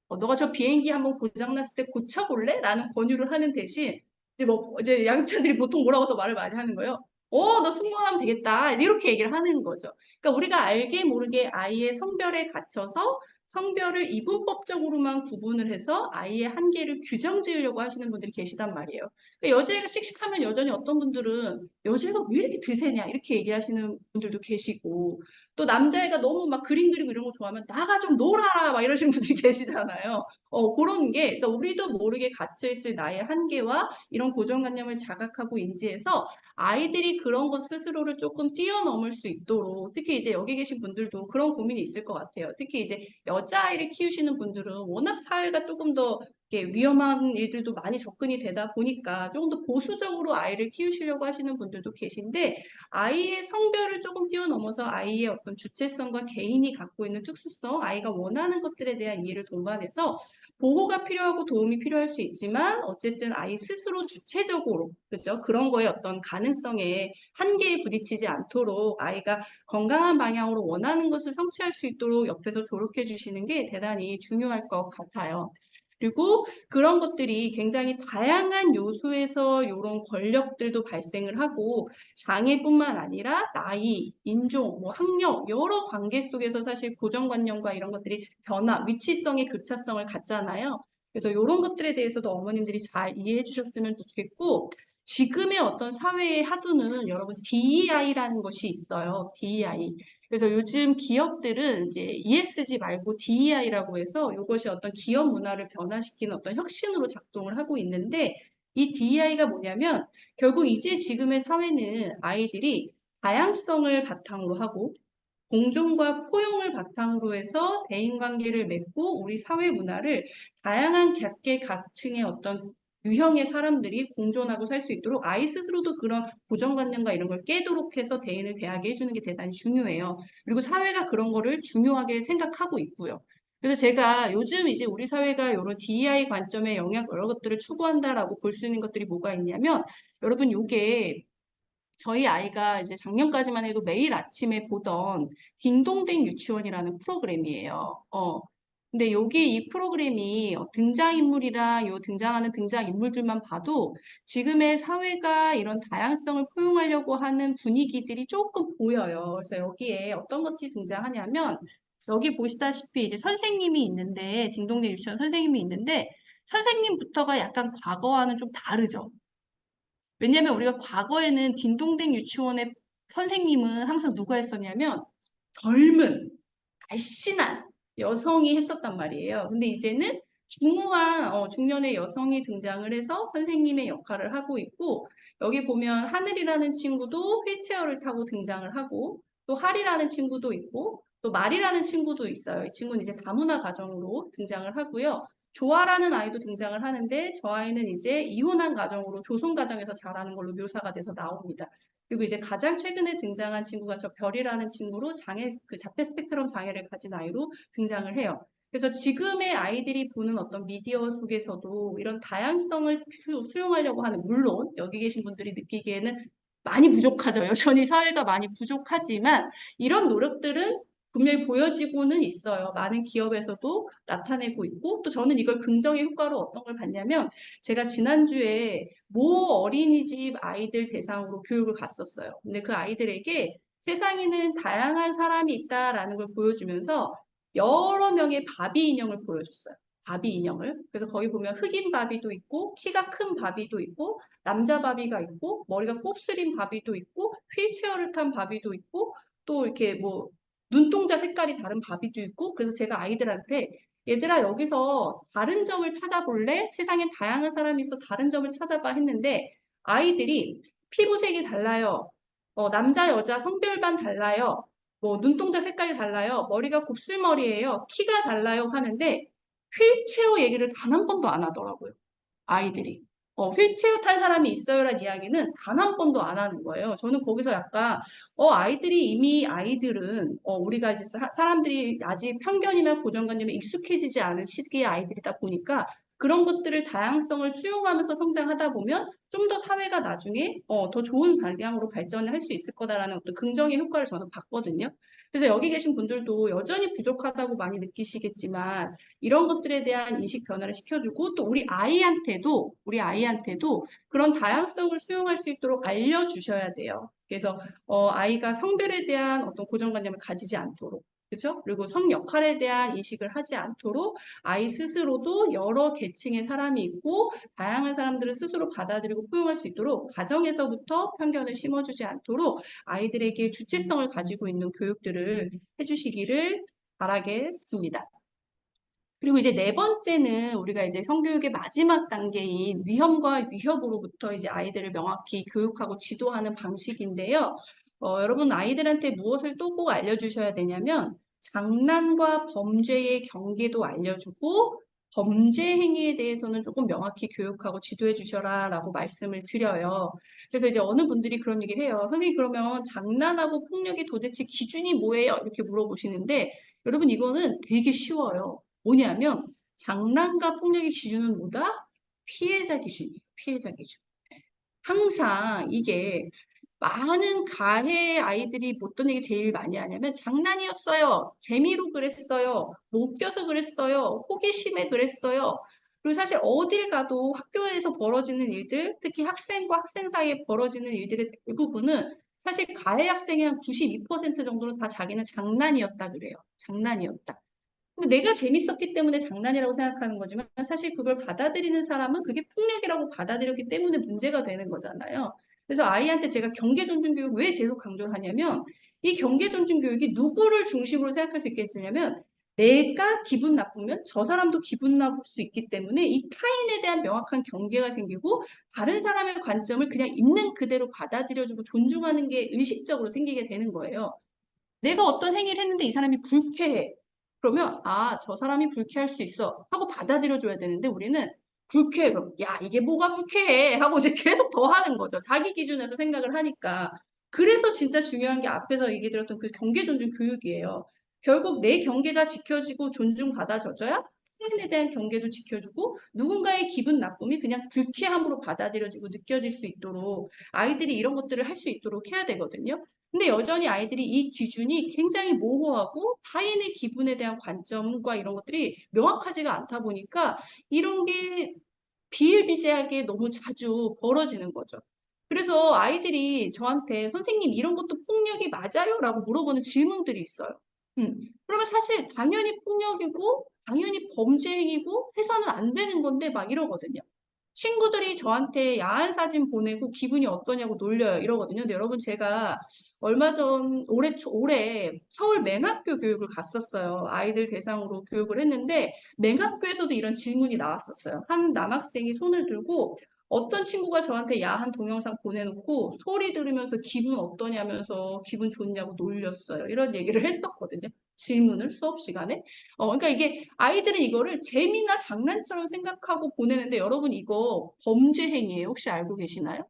너가 저 비행기 한번 고장났을 때 고쳐볼래? 라는 권유를 하는 대신 이제 양육자들이 보통 뭐라고 해서 말을 많이 하는 거예요. 너 승무원하면 되겠다. 이제 이렇게 얘기를 하는 거죠. 그러니까 우리가 알게 모르게 아이의 성별에 갇혀서 성별을 이분법적으로만 구분을 해서 아이의 한계를 규정 지으려고 하시는 분들이 계시단 말이에요. 그러니까 여자애가 씩씩하면 여전히 어떤 분들은 여자애가 왜 이렇게 드세냐 이렇게 얘기하시는 분들도 계시고 또 남자애가 너무 막 그림 그리고 이런 거 좋아하면 나가 좀 놀아라 막 이러시는 분들이 계시잖아요. 그런 게 그러니까 우리도 모르게 갇혀있을 나의 한계와 이런 고정관념을 자각하고 인지해서 아이들이 그런 것 스스로를 조금 뛰어넘을 수 있도록 특히 이제 여기 계신 분들도 그런 고민이 있을 것 같아요. 특히 이제 여자아이를 키우시는 분들은 워낙 사회가 조금 더 이렇게 위험한 일들도 많이 접근이 되다 보니까 조금 더 보수적으로 아이를 키우시려고 하시는 분들도 계신데 아이의 성별을 조금 뛰어넘어서 아이의 어떤 주체성과 개인이 갖고 있는 특수성, 아이가 원하는 것들에 대한 이해를 동반해서 보호가 필요하고 도움이 필요할 수 있지만 어쨌든 아이 스스로 주체적으로 그죠? 그런 거에 어떤 가능성에 한계에 부딪히지 않도록 아이가 건강한 방향으로 원하는 것을 성취할 수 있도록 옆에서 조력해 주시는 게 대단히 중요할 것 같아요. 그리고 그런 것들이 굉장히 다양한 요소에서 이런 권력들도 발생을 하고 장애뿐만 아니라 나이, 인종, 뭐 학력 여러 관계 속에서 사실 고정관념과 이런 것들이 변화, 위치성의 교차성을 갖잖아요. 그래서 이런 것들에 대해서도 어머님들이 잘 이해해 주셨으면 좋겠고 지금의 어떤 사회의 하두는 여러분 DEI라는 것이 있어요. DEI. 그래서 요즘 기업들은 이제 ESG 말고 DEI라고 해서 이것이 어떤 기업 문화를 변화시키는 어떤 혁신으로 작동을 하고 있는데 이 DEI가 뭐냐면 결국 이제 지금의 사회는 아이들이 다양성을 바탕으로 하고 공존과 포용을 바탕으로 해서 대인관계를 맺고 우리 사회 문화를 다양한 각계각층의 어떤 유형의 사람들이 공존하고 살 수 있도록 아이 스스로도 그런 고정관념과 이런 걸 깨도록 해서 대인을 대하게 해주는 게 대단히 중요해요. 그리고 사회가 그런 거를 중요하게 생각하고 있고요. 그래서 제가 요즘 이제 우리 사회가 이런 DEI 관점의 영역 여러 것들을 추구한다라고 볼 수 있는 것들이 뭐가 있냐면 여러분 요게 저희 아이가 이제 작년까지만 해도 매일 아침에 보던 딩동댕 유치원이라는 프로그램이에요. 근데 여기 이 프로그램이 등장인물이랑 요 등장하는 등장인물들만 봐도 지금의 사회가 이런 다양성을 포용하려고 하는 분위기들이 조금 보여요. 그래서 여기에 어떤 것들이 등장하냐면 여기 보시다시피 이제 선생님이 있는데 딩동댕 유치원 선생님이 있는데 선생님부터가 약간 과거와는 좀 다르죠. 왜냐면 우리가 과거에는 딩동댕 유치원의 선생님은 항상 누가 했었냐면 젊은, 날씬한 여성이 했었단 말이에요. 근데 이제는 중후한 중년의 여성이 등장을 해서 선생님의 역할을 하고 있고 여기 보면 하늘이라는 친구도 휠체어를 타고 등장을 하고 또 할이라는 친구도 있고 또 말이라는 친구도 있어요. 이 친구는 이제 다문화 가정으로 등장을 하고요. 조아라는 아이도 등장을 하는데 저 아이는 이제 이혼한 가정으로 조선 가정에서 자라는 걸로 묘사가 돼서 나옵니다. 그리고 이제 가장 최근에 등장한 친구가 저 별이라는 친구로 그 자폐 스펙트럼 장애를 가진 아이로 등장을 해요. 그래서 지금의 아이들이 보는 어떤 미디어 속에서도 이런 다양성을 수용하려고 하는, 물론 여기 계신 분들이 느끼기에는 많이 부족하죠. 여전히 사회가 많이 부족하지만 이런 노력들은 분명히 보여지고는 있어요. 많은 기업에서도 나타내고 있고 또 저는 이걸 긍정의 효과로 어떤 걸 봤냐면 제가 지난주에 모 어린이집 아이들 대상으로 교육을 갔었어요. 근데 그 아이들에게 세상에는 다양한 사람이 있다라는 걸 보여주면서 여러 명의 바비 인형을 보여줬어요. 바비 인형을. 그래서 거기 보면 흑인 바비도 있고 키가 큰 바비도 있고 남자 바비가 있고 머리가 곱슬인 바비도 있고 휠체어를 탄 바비도 있고 또 이렇게 뭐 눈동자 색깔이 다른 바비도 있고 그래서 제가 아이들한테 얘들아 여기서 다른 점을 찾아볼래? 세상엔 다양한 사람이 있어 다른 점을 찾아봐 했는데 아이들이 피부색이 달라요. 남자 여자 성별만 달라요. 뭐 눈동자 색깔이 달라요. 머리가 곱슬머리예요. 키가 달라요 하는데 휠체어 얘기를 단 한 번도 안 하더라고요. 아이들이. 휠체어 탄 사람이 있어요란 이야기는 단 한 번도 안 하는 거예요. 저는 거기서 약간 아이들이 이미 아이들은 우리가 이제 사람들이 아직 편견이나 고정관념에 익숙해지지 않은 시기의 아이들이다 보니까 그런 것들을 다양성을 수용하면서 성장하다 보면 좀 더 사회가 나중에 더 좋은 방향으로 발전을 할 수 있을 거다라는 어떤 긍정의 효과를 저는 봤거든요. 그래서 여기 계신 분들도 여전히 부족하다고 많이 느끼시겠지만 이런 것들에 대한 인식 변화를 시켜주고 또 우리 아이한테도 그런 다양성을 수용할 수 있도록 알려주셔야 돼요. 그래서 아이가 성별에 대한 어떤 고정관념을 가지지 않도록 그렇죠? 그리고 성 역할에 대한 인식을 하지 않도록 아이 스스로도 여러 계층의 사람이 있고 다양한 사람들을 스스로 받아들이고 포용할 수 있도록 가정에서부터 편견을 심어주지 않도록 아이들에게 주체성을 가지고 있는 교육들을 해주시기를 바라겠습니다. 그리고 이제 네 번째는 우리가 이제 성교육의 마지막 단계인 위험과 위협으로부터 이제 아이들을 명확히 교육하고 지도하는 방식인데요. 여러분 아이들한테 무엇을 또 꼭 알려주셔야 되냐면 장난과 범죄의 경계도 알려주고 범죄 행위에 대해서는 조금 명확히 교육하고 지도해 주셔라라고 말씀을 드려요. 그래서 이제 어느 분들이 그런 얘기를 해요. 선생님 그러면 장난하고 폭력이 도대체 기준이 뭐예요? 이렇게 물어보시는데 여러분 이거는 되게 쉬워요. 뭐냐면 장난과 폭력의 기준은 뭐다? 피해자 기준이에요. 피해자 기준. 항상 이게 많은 가해 아이들이 어떤 얘기 제일 많이 하냐면 장난이었어요. 재미로 그랬어요. 못 웃겨서 그랬어요. 호기심에 그랬어요. 그리고 사실 어딜 가도 학교에서 벌어지는 일들, 특히 학생과 학생 사이에 벌어지는 일들의 대부분은 사실 가해 학생의 한 92% 정도는 다 자기는 장난이었다 그래요. 장난이었다. 근데 내가 재밌었기 때문에 장난이라고 생각하는 거지만 사실 그걸 받아들이는 사람은 그게 폭력이라고 받아들였기 때문에 문제가 되는 거잖아요. 그래서 아이한테 제가 경계 존중 교육 왜 계속 강조를 하냐면 이 경계 존중 교육이 누구를 중심으로 생각할 수 있게 해주냐면 내가 기분 나쁘면 저 사람도 기분 나쁠 수 있기 때문에 이 타인에 대한 명확한 경계가 생기고 다른 사람의 관점을 그냥 있는 그대로 받아들여주고 존중하는 게 의식적으로 생기게 되는 거예요. 내가 어떤 행위를 했는데 이 사람이 불쾌해. 그러면 아, 저 사람이 불쾌할 수 있어 하고 받아들여줘야 되는데 우리는 불쾌해. 그럼 야, 이게 뭐가 불쾌해 하고 이제 계속 더 하는 거죠. 자기 기준에서 생각을 하니까. 그래서 진짜 중요한 게 앞에서 얘기 드렸던 그 경계 존중 교육이에요. 결국 내 경계가 지켜지고 존중받아져야 타인에 대한 경계도 지켜주고 누군가의 기분 나쁨이 그냥 불쾌함으로 받아들여지고 느껴질 수 있도록 아이들이 이런 것들을 할 수 있도록 해야 되거든요. 근데 여전히 아이들이 이 기준이 굉장히 모호하고 타인의 기분에 대한 관점과 이런 것들이 명확하지가 않다 보니까 이런 게 비일비재하게 너무 자주 벌어지는 거죠. 그래서 아이들이 저한테 선생님 이런 것도 폭력이 맞아요? 라고 물어보는 질문들이 있어요. 그러면 사실 당연히 폭력이고 당연히 범죄 행위고 해서는 안 되는 건데 막 이러거든요. 친구들이 저한테 야한 사진 보내고 기분이 어떠냐고 놀려요. 이러거든요. 근데 여러분 제가 얼마 전 올해 서울 맹학교 교육을 갔었어요. 아이들 대상으로 교육을 했는데 맹학교에서도 이런 질문이 나왔었어요. 한 남학생이 손을 들고 어떤 친구가 저한테 야한 동영상 보내놓고 소리 들으면서 기분 어떠냐면서 기분 좋냐고 놀렸어요. 이런 얘기를 했었거든요. 질문을 수업 시간에. 그러니까 이게 아이들은 이거를 재미나 장난처럼 생각하고 보내는데 여러분 이거 범죄 행위예요. 혹시 알고 계시나요?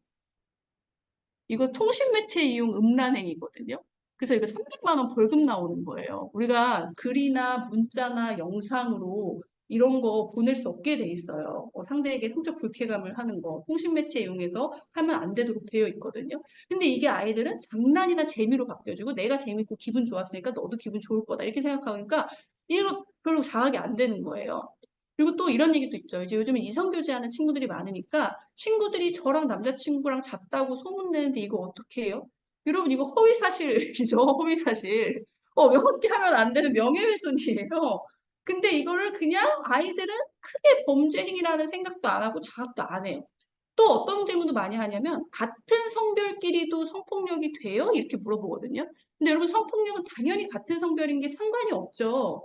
이거 통신매체 이용 음란 행위거든요. 그래서 이거 300만 원 벌금 나오는 거예요. 우리가 글이나 문자나 영상으로 이런 거 보낼 수 없게 돼 있어요. 상대에게 성적 불쾌감을 하는 거, 통신매체 이용해서 하면 안 되도록 되어 있거든요. 근데 이게 아이들은 장난이나 재미로 바뀌어지고 내가 재밌고 기분 좋았으니까 너도 기분 좋을 거다 이렇게 생각하니까 이거 별로 자각이 안 되는 거예요. 그리고 또 이런 얘기도 있죠. 이제 요즘은 이성교제하는 친구들이 많으니까 친구들이 저랑 남자친구랑 잤다고 소문내는데 이거 어떻게 해요? 여러분 이거 허위사실이죠. 허위사실. 명확히 하면 안 되는 명예훼손이에요. 근데 이거를 그냥 아이들은 크게 범죄 행위라는 생각도 안 하고 자각도 안 해요. 또 어떤 질문도 많이 하냐면 같은 성별끼리도 성폭력이 돼요? 이렇게 물어보거든요. 근데 여러분 성폭력은 당연히 같은 성별인 게 상관이 없죠.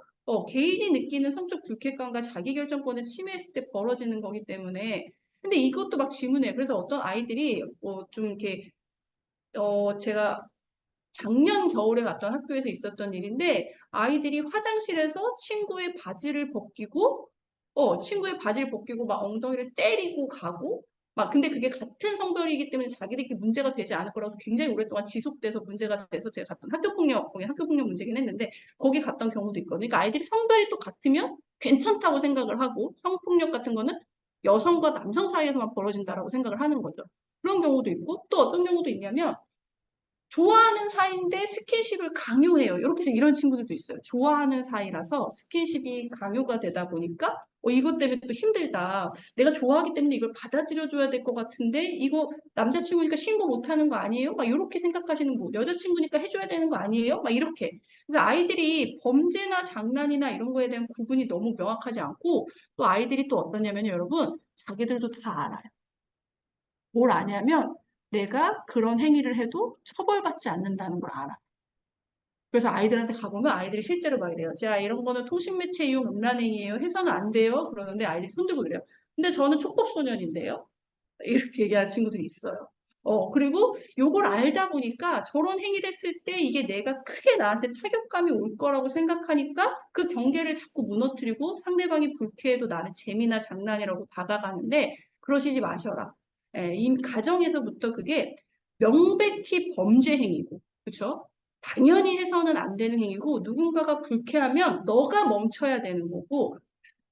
개인이 느끼는 성적 불쾌감과 자기결정권을 침해했을 때 벌어지는 거기 때문에 근데 이것도 막 질문해요. 그래서 어떤 아이들이 좀 이렇게 제가 작년 겨울에 갔던 학교에서 있었던 일인데 아이들이 화장실에서 친구의 바지를 벗기고 막 엉덩이를 때리고 가고 막 근데 그게 같은 성별이기 때문에 자기들끼리 문제가 되지 않을 거라고 굉장히 오랫동안 지속돼서 문제가 돼서 제가 갔던 학교폭력, 거기 학교폭력 문제긴 했는데 거기 갔던 경우도 있거든요. 그러니까 아이들이 성별이 또 같으면 괜찮다고 생각을 하고 성폭력 같은 거는 여성과 남성 사이에서만 벌어진다라고 생각을 하는 거죠. 그런 경우도 있고 또 어떤 경우도 있냐면 좋아하는 사이인데 스킨십을 강요해요. 이렇게 해서 이런 친구들도 있어요. 좋아하는 사이라서 스킨십이 강요가 되다 보니까 이것 때문에 또 힘들다. 내가 좋아하기 때문에 이걸 받아들여줘야 될 것 같은데 이거 남자친구니까 신고 못하는 거 아니에요? 막 이렇게 생각하시는 분. 여자친구니까 해줘야 되는 거 아니에요? 막 이렇게. 그래서 아이들이 범죄나 장난이나 이런 거에 대한 구분이 너무 명확하지 않고 또 아이들이 또 어떠냐면요, 여러분. 자기들도 다 알아요. 뭘 아냐면 내가 그런 행위를 해도 처벌받지 않는다는 걸 알아. 그래서 아이들한테 가보면 아이들이 실제로 막 이래요. 자, 이런 거는 통신매체 이용 음란행위예요. 해서는 안 돼요. 그러는데 아이들이 손들고 그래요. 근데 저는 촉법소년인데요. 이렇게 얘기하는 친구들이 있어요. 그리고 요걸 알다 보니까 저런 행위를 했을 때 이게 내가 크게 나한테 타격감이 올 거라고 생각하니까 그 경계를 자꾸 무너뜨리고 상대방이 불쾌해도 나는 재미나 장난이라고 다가가는데 그러시지 마셔라. 예, 이 가정에서부터 그게 명백히 범죄 행위고, 그쵸? 당연히 해서는 안 되는 행위고 누군가가 불쾌하면 너가 멈춰야 되는 거고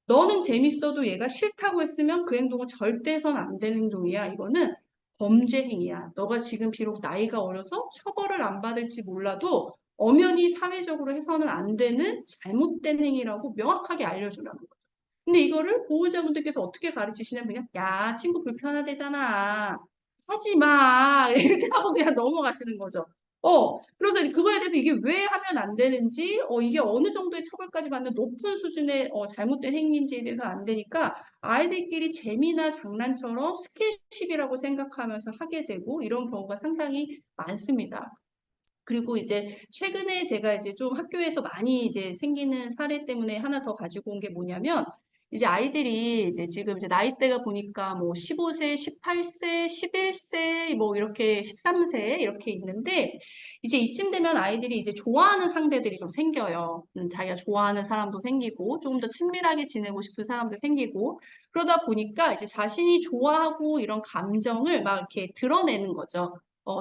너는 재밌어도 얘가 싫다고 했으면 그 행동은 절대 해서는 안 되는 행동이야. 이거는 범죄 행위야. 너가 지금 비록 나이가 어려서 처벌을 안 받을지 몰라도 엄연히 사회적으로 해서는 안 되는 잘못된 행위라고 명확하게 알려주라는 거죠. 근데 이거를 보호자분들께서 어떻게 가르치시냐면 그냥 야 친구 불편하대잖아. 하지 마. 이렇게 하고 그냥 넘어가시는 거죠. 그래서 그거에 대해서 이게 왜 하면 안 되는지, 이게 어느 정도의 처벌까지 받는 높은 수준의 잘못된 행위인지에 대해서 안 되니까 아이들끼리 재미나 장난처럼 스킨십이라고 생각하면서 하게 되고 이런 경우가 상당히 많습니다. 그리고 이제 최근에 제가 이제 좀 학교에서 많이 이제 생기는 사례 때문에 하나 더 가지고 온 게 뭐냐면 이제 아이들이 이제 지금 이제 나이대가 보니까 뭐 15세, 18세, 11세, 뭐 이렇게 13세 이렇게 있는데 이제 이쯤 되면 아이들이 이제 좋아하는 상대들이 좀 생겨요. 자기가 좋아하는 사람도 생기고 조금 더 친밀하게 지내고 싶은 사람도 생기고 그러다 보니까 이제 자신이 좋아하고 이런 감정을 막 이렇게 드러내는 거죠.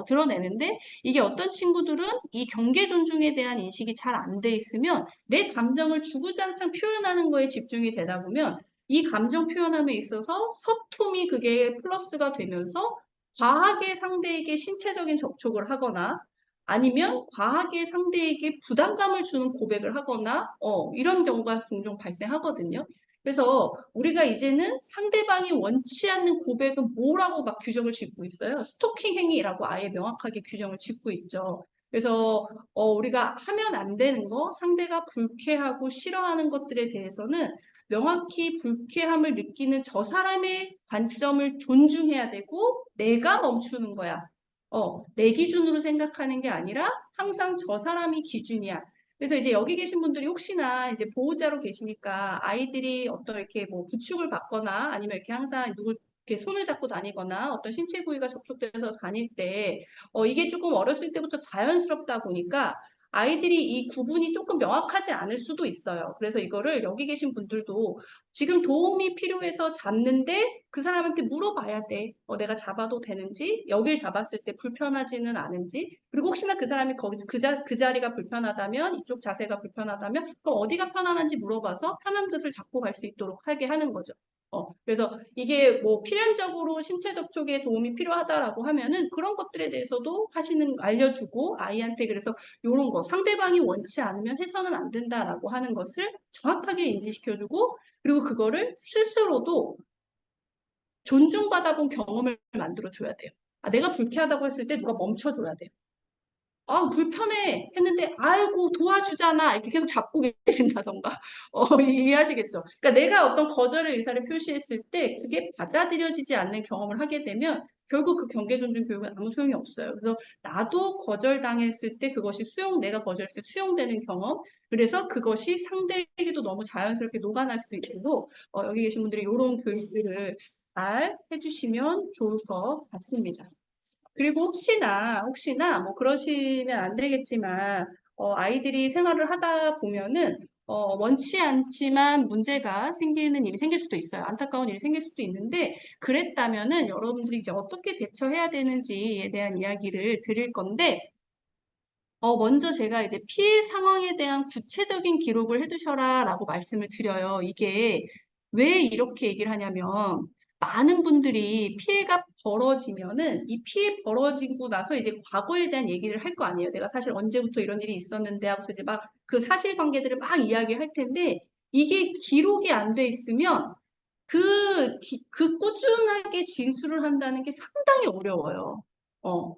드러내는데 이게 어떤 친구들은 이 경계 존중에 대한 인식이 잘 안 돼 있으면 내 감정을 주구장창 표현하는 거에 집중이 되다 보면 이 감정 표현함에 있어서 서툼이 그게 플러스가 되면서 과하게 상대에게 신체적인 접촉을 하거나 아니면 과하게 상대에게 부담감을 주는 고백을 하거나 이런 경우가 종종 발생하거든요. 그래서 우리가 이제는 상대방이 원치 않는 고백은 뭐라고 막 규정을 짓고 있어요. 스토킹 행위라고 아예 명확하게 규정을 짓고 있죠. 그래서 우리가 하면 안 되는 거, 상대가 불쾌하고 싫어하는 것들에 대해서는 명확히 불쾌함을 느끼는 저 사람의 관점을 존중해야 되고 내가 멈추는 거야. 내 기준으로 생각하는 게 아니라 항상 저 사람이 기준이야. 그래서 이제 여기 계신 분들이 혹시나 이제 보호자로 계시니까 아이들이 어떤 이렇게 뭐 부축을 받거나 아니면 이렇게 항상 누굴 이렇게 손을 잡고 다니거나 어떤 신체 부위가 접촉돼서 다닐 때 이게 조금 어렸을 때부터 자연스럽다 보니까 아이들이 이 구분이 조금 명확하지 않을 수도 있어요. 그래서 이거를 여기 계신 분들도 지금 도움이 필요해서 잡는데 그 사람한테 물어봐야 돼. 내가 잡아도 되는지, 여길 잡았을 때 불편하지는 않은지, 그리고 혹시나 그 사람이 그 자리가 불편하다면, 이쪽 자세가 불편하다면, 그럼 어디가 편안한지 물어봐서 편한 것을 잡고 갈 수 있도록 하게 하는 거죠. 그래서 이게 뭐 필연적으로 신체 접촉에 도움이 필요하다라고 하면은 그런 것들에 대해서도 알려주고 아이한테 그래서 이런 거 상대방이 원치 않으면 해서는 안 된다라고 하는 것을 정확하게 인지시켜주고 그리고 그거를 스스로도 존중받아 본 경험을 만들어줘야 돼요. 내가 불쾌하다고 했을 때 누가 멈춰줘야 돼요. 불편해 했는데 아이고 도와주잖아 이렇게 계속 잡고 계신다던가 이해하시겠죠? 그러니까 내가 어떤 거절의 의사를 표시했을 때 그게 받아들여지지 않는 경험을 하게 되면 결국 그 경계 존중 교육은 아무 소용이 없어요. 그래서 나도 거절당했을 때 그것이 내가 거절했을 때 수용되는 경험 그래서 그것이 상대에게도 너무 자연스럽게 녹아날 수 있도록 여기 계신 분들이 이런 교육들을 잘 해주시면 좋을 것 같습니다. 그리고 혹시나 뭐 그러시면 안 되겠지만 아이들이 생활을 하다 보면은 원치 않지만 문제가 생기는 일이 생길 수도 있어요. 안타까운 일이 생길 수도 있는데 그랬다면은 여러분들이 이제 어떻게 대처해야 되는지에 대한 이야기를 드릴 건데 먼저 제가 이제 피해 상황에 대한 구체적인 기록을 해두셔라라고 말씀을 드려요. 이게 왜 이렇게 얘기를 하냐면 많은 분들이 피해가 벌어지면은 이 피해 벌어지고 나서 이제 과거에 대한 얘기를 할 거 아니에요. 내가 사실 언제부터 이런 일이 있었는데 하고서 이제 막 그 사실관계들을 막 이야기할 텐데 이게 기록이 안 돼 있으면 그 꾸준하게 진술을 한다는 게 상당히 어려워요. 어.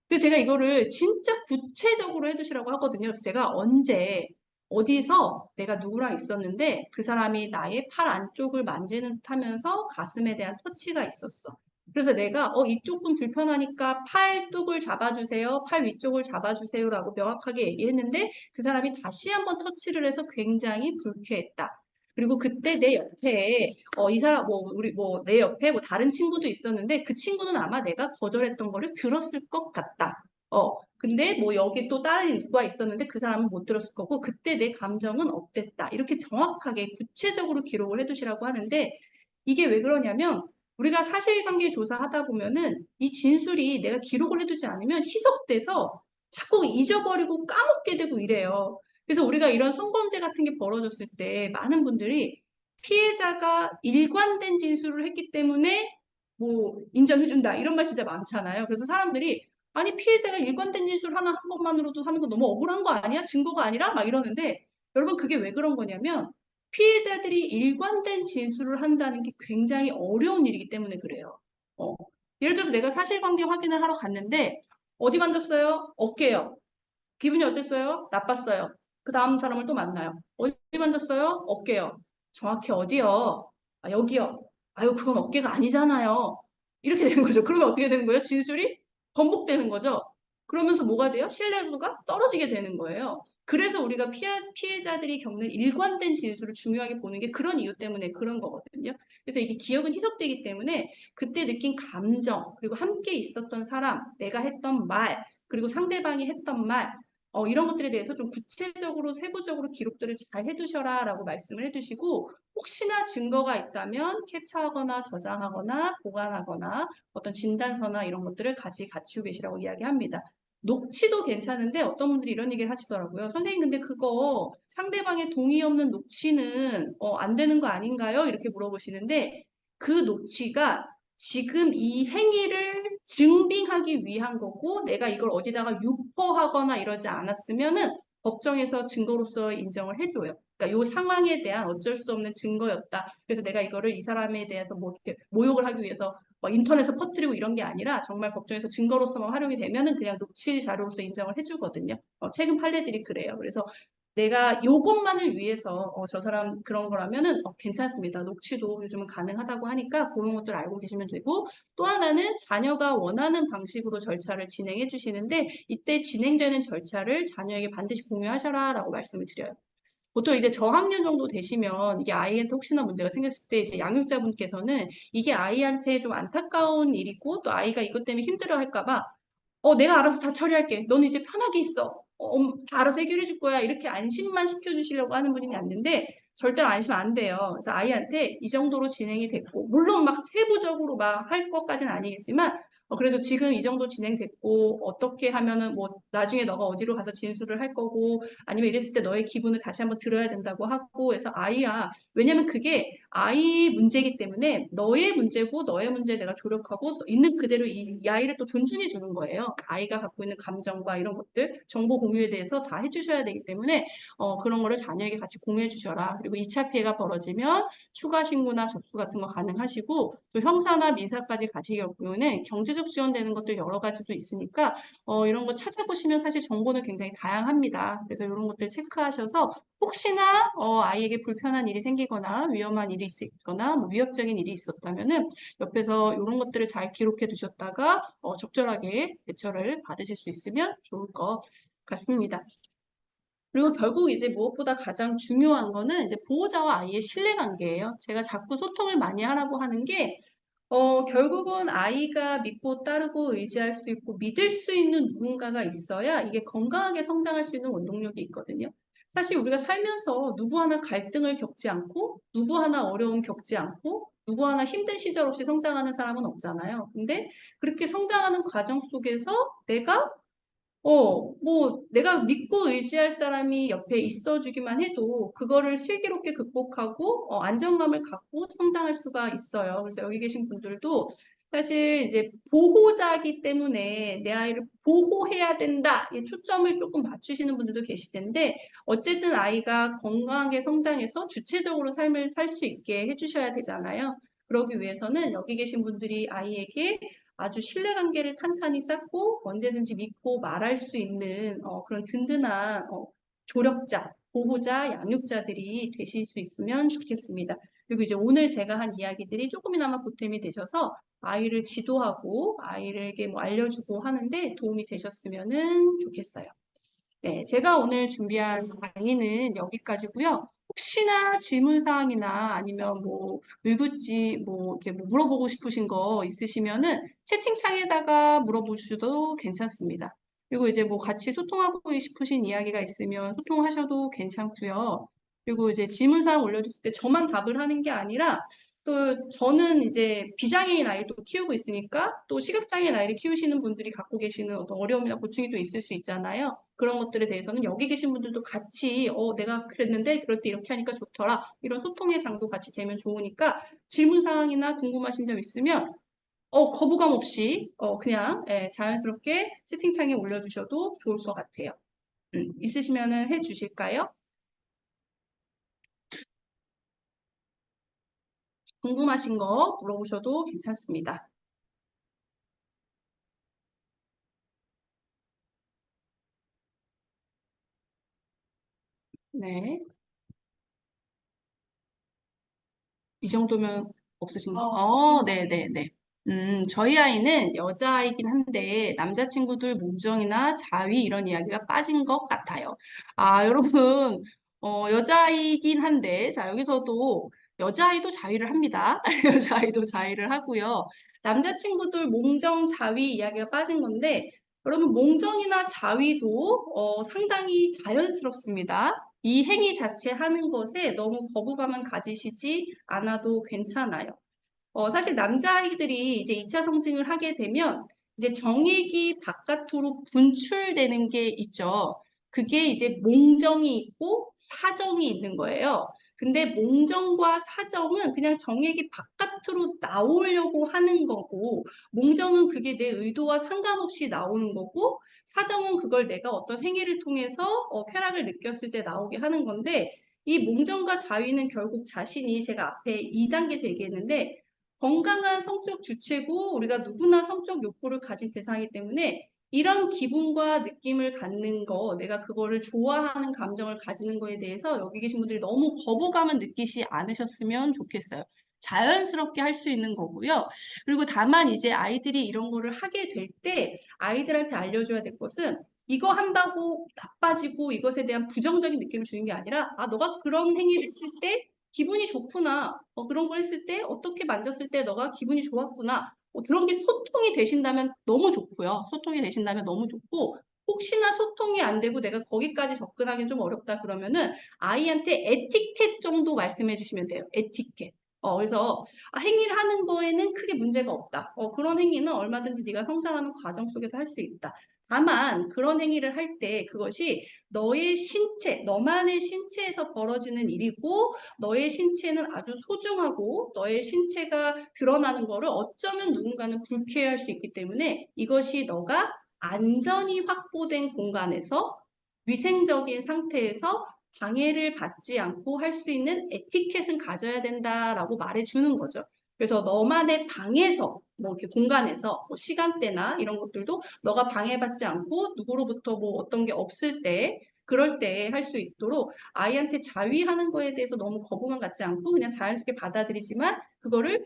그래서 제가 이거를 진짜 구체적으로 해두시라고 하거든요. 그래서 제가 언제 어디서 내가 누구랑 있었는데 그 사람이 나의 팔 안쪽을 만지는 듯 하면서 가슴에 대한 터치가 있었어. 그래서 내가 이쪽은 불편하니까 팔뚝을 잡아주세요. 팔 위쪽을 잡아주세요라고 명확하게 얘기했는데 그 사람이 다시 한번 터치를 해서 굉장히 불쾌했다. 그리고 그때 내 옆에 이 사람 우리 내 옆에 다른 친구도 있었는데 그 친구는 아마 내가 거절했던 거를 들었을 것 같다. 근데 여기 또 다른 누가 있었는데 그 사람은 못 들었을 거고 그때 내 감정은 어땠다. 이렇게 정확하게 구체적으로 기록을 해두시라고 하는데 이게 왜 그러냐면 우리가 사실관계 조사하다 보면은 이 진술이 내가 기록을 해두지 않으면 희석돼서 자꾸 잊어버리고 까먹게 되고 이래요. 그래서 우리가 이런 성범죄 같은 게 벌어졌을 때 많은 분들이 피해자가 일관된 진술을 했기 때문에 인정해준다 이런 말 진짜 많잖아요. 그래서 사람들이 아니 피해자가 일관된 진술 하나 한 것만으로도 하는 거 너무 억울한 거 아니야? 증거가 아니라? 막 이러는데 여러분 그게 왜 그런 거냐면 피해자들이 일관된 진술을 한다는 게 굉장히 어려운 일이기 때문에 그래요. 어. 예를 들어서 내가 사실관계 확인을 하러 갔는데 어디 만졌어요? 어깨요. 기분이 어땠어요? 나빴어요. 그 다음 사람을 또 만나요. 어디 만졌어요? 어깨요. 정확히 어디요? 아, 여기요. 아유, 그건 어깨가 아니잖아요. 이렇게 되는 거죠. 그러면 어떻게 되는 거예요? 진술이 번복되는 거죠. 그러면서 뭐가 돼요? 신뢰도가 떨어지게 되는 거예요. 그래서 우리가 피해자들이 겪는 일관된 진술을 중요하게 보는 게 그런 이유 때문에 그런 거거든요. 그래서 이게 기억은 희석되기 때문에 그때 느낀 감정, 그리고 함께 있었던 사람, 내가 했던 말, 그리고 상대방이 했던 말, 이런 것들에 대해서 좀 구체적으로 세부적으로 기록들을 잘 해두셔라 라고 말씀을 해두시고 혹시나 증거가 있다면 캡처하거나 저장하거나 보관하거나 어떤 진단서나 이런 것들을 갖추고 계시라고 이야기합니다. 녹취도 괜찮은데 어떤 분들이 이런 얘기를 하시더라고요. 선생님 근데 그거 상대방의 동의 없는 녹취는 안 되는 거 아닌가요? 이렇게 물어보시는데 그 녹취가 지금 이 행위를 증빙하기 위한 거고 내가 이걸 어디다가 유포하거나 이러지 않았으면은 법정에서 증거로서 인정을 해줘요. 그러니까 이 상황에 대한 어쩔 수 없는 증거였다. 그래서 내가 이거를 이 사람에 대해서 이렇게 모욕을 하기 위해서 인터넷에 퍼뜨리고 이런 게 아니라 정말 법정에서 증거로서만 활용이 되면은 그냥 녹취 자료로서 인정을 해주거든요. 최근 판례들이 그래요. 그래서 내가 요것만을 위해서 저 사람 그런 거라면은 괜찮습니다. 녹취도 요즘은 가능하다고 하니까 그런 것들 알고 계시면 되고 또 하나는 자녀가 원하는 방식으로 절차를 진행해 주시는데 이때 진행되는 절차를 자녀에게 반드시 공유하셔라 라고 말씀을 드려요. 보통 이제 저학년 정도 되시면 이게 아이한테 혹시나 문제가 생겼을 때 이제 양육자분께서는 이게 아이한테 좀 안타까운 일이고 또 아이가 이것 때문에 힘들어 할까 봐 내가 알아서 다 처리할게. 너는 이제 편하게 있어. 다 알아서 해결해 줄 거야. 이렇게 안심만 시켜주시려고 하는 분이 있는데 절대로 안심 안 돼요. 그래서 아이한테 이 정도로 진행이 됐고 물론 막 세부적으로 막 할 것까지는 아니겠지만 그래도 지금 이 정도 진행됐고 어떻게 하면은 나중에 너가 어디로 가서 진술을 할 거고 아니면 이랬을 때 너의 기분을 다시 한번 들어야 된다고 하고 해서 왜냐면 그게 아이 문제이기 때문에 너의 문제고 너의 문제를 내가 조력하고 있는 그대로 이 아이를 또 존중해 주는 거예요. 아이가 갖고 있는 감정과 이런 것들, 정보 공유에 대해서 다 해주셔야 되기 때문에 그런 거를 자녀에게 같이 공유해 주셔라. 그리고 2차 피해가 벌어지면 추가 신고나 접수 같은 거 가능하시고 또 형사나 민사까지 가시기 경우에는 경제적 지원되는 것들 여러 가지도 있으니까 이런 거 찾아보시면 사실 정보는 굉장히 다양합니다. 그래서 이런 것들 체크하셔서 혹시나 아이에게 불편한 일이 생기거나 위험한 일이 있거나 위협적인 일이 있었다면은 옆에서 이런 것들을 잘 기록해 두셨다가 적절하게 대처를 받으실 수 있으면 좋을 것 같습니다. 그리고 결국 이제 무엇보다 가장 중요한 거는 이제 보호자와 아이의 신뢰 관계예요. 제가 자꾸 소통을 많이 하라고 하는 게 결국은 아이가 믿고 따르고 의지할 수 있고 믿을 수 있는 누군가가 있어야 이게 건강하게 성장할 수 있는 원동력이 있거든요. 사실 우리가 살면서 누구 하나 갈등을 겪지 않고 누구 하나 어려움 겪지 않고 누구 하나 힘든 시절 없이 성장하는 사람은 없잖아요. 근데 그렇게 성장하는 과정 속에서 내가 뭐, 내가 믿고 의지할 사람이 옆에 있어주기만 해도 그거를 슬기롭게 극복하고, 안정감을 갖고 성장할 수가 있어요. 그래서 여기 계신 분들도 사실 이제 보호자이기 때문에 내 아이를 보호해야 된다. 이 초점을 조금 맞추시는 분들도 계실 텐데, 어쨌든 아이가 건강하게 성장해서 주체적으로 삶을 살 수 있게 해주셔야 되잖아요. 그러기 위해서는 여기 계신 분들이 아이에게 아주 신뢰관계를 탄탄히 쌓고 언제든지 믿고 말할 수 있는 그런 든든한 조력자, 보호자, 양육자들이 되실 수 있으면 좋겠습니다. 그리고 이제 오늘 제가 한 이야기들이 조금이나마 보탬이 되셔서 아이를 지도하고 아이에게 뭐 알려주고 하는데 도움이 되셨으면 좋겠어요. 네, 제가 오늘 준비한 강의는 여기까지고요. 혹시나 질문사항이나 아니면 뭐 의구지 뭐 이렇게 뭐 물어보고 싶으신 거 있으시면은 채팅창에다가 물어보셔도 괜찮습니다. 그리고 이제 뭐 같이 소통하고 싶으신 이야기가 있으면 소통하셔도 괜찮고요. 그리고 이제 질문사항 올려줬을 때 저만 답을 하는 게 아니라 또 저는 이제 비장애인 아이도 키우고 있으니까 또 시각장애인 아이를 키우시는 분들이 갖고 계시는 어떤 어려움이나 고충이 또 있을 수 있잖아요. 그런 것들에 대해서는 여기 계신 분들도 같이 내가 그랬는데 그럴 때 이렇게 하니까 좋더라. 이런 소통의 장도 같이 되면 좋으니까 질문 사항이나 궁금하신 점 있으면 거부감 없이 그냥 자연스럽게 채팅창에 올려주셔도 좋을 것 같아요. 있으시면은 해 주실까요? 궁금하신 거 물어보셔도 괜찮습니다. 네. 이 정도면 없으신 거? 네네네. 저희 아이는 여자아이긴 한데 남자친구들 모정이나 자위 이런 이야기가 빠진 것 같아요. 아, 여러분, 여자아이긴 한데, 자, 여기서도 여자아이도 자위를 합니다. 여자아이도 자위를 하고요. 남자친구들 몽정, 자위 이야기가 빠진 건데, 여러분, 몽정이나 자위도 상당히 자연스럽습니다. 이 행위 자체 하는 것에 너무 거부감은 가지시지 않아도 괜찮아요. 사실 남자아이들이 이제 2차 성징을 하게 되면 이제 정액이 바깥으로 분출되는 게 있죠. 그게 이제 몽정이 있고 사정이 있는 거예요. 근데 몽정과 사정은 그냥 정액이 바깥으로 나오려고 하는 거고, 몽정은 그게 내 의도와 상관없이 나오는 거고, 사정은 그걸 내가 어떤 행위를 통해서 쾌락을 느꼈을 때 나오게 하는 건데, 이 몽정과 자위는 결국 자신이 제가 앞에 2단계에서 얘기했는데, 건강한 성적 주체고 우리가 누구나 성적 욕구를 가진 대상이기 때문에 이런 기분과 느낌을 갖는 거, 내가 그거를 좋아하는 감정을 가지는 거에 대해서 여기 계신 분들이 너무 거부감을 느끼지 않으셨으면 좋겠어요. 자연스럽게 할 수 있는 거고요. 그리고 다만 이제 아이들이 이런 거를 하게 될 때 아이들한테 알려줘야 될 것은 이거 한다고 나빠지고 이것에 대한 부정적인 느낌을 주는 게 아니라 너가 그런 행위를 했을 때 기분이 좋구나. 그런 걸 했을 때 어떻게 만졌을 때 너가 기분이 좋았구나. 그런 게 소통이 되신다면 너무 좋고요. 소통이 되신다면 너무 좋고 혹시나 소통이 안 되고 내가 거기까지 접근하기는 좀 어렵다 그러면은 아이한테 에티켓 정도 말씀해 주시면 돼요. 에티켓. 그래서 행위를 하는 거에는 크게 문제가 없다. 그런 행위는 얼마든지 네가 성장하는 과정 속에서 할 수 있다. 다만 그런 행위를 할 때 그것이 너의 신체, 너만의 신체에서 벌어지는 일이고 너의 신체는 아주 소중하고 너의 신체가 드러나는 거를 어쩌면 누군가는 불쾌해할 수 있기 때문에 이것이 너가 안전이 확보된 공간에서 위생적인 상태에서 방해를 받지 않고 할 수 있는 에티켓은 가져야 된다라고 말해주는 거죠. 그래서 너만의 방에서 뭐 이렇게 공간에서 뭐 시간대나 이런 것들도 너가 방해받지 않고 누구로부터 뭐 어떤 게 없을 때 그럴 때 할 수 있도록 아이한테 자위하는 거에 대해서 너무 거부감 갖지 않고 그냥 자연스럽게 받아들이지만 그거를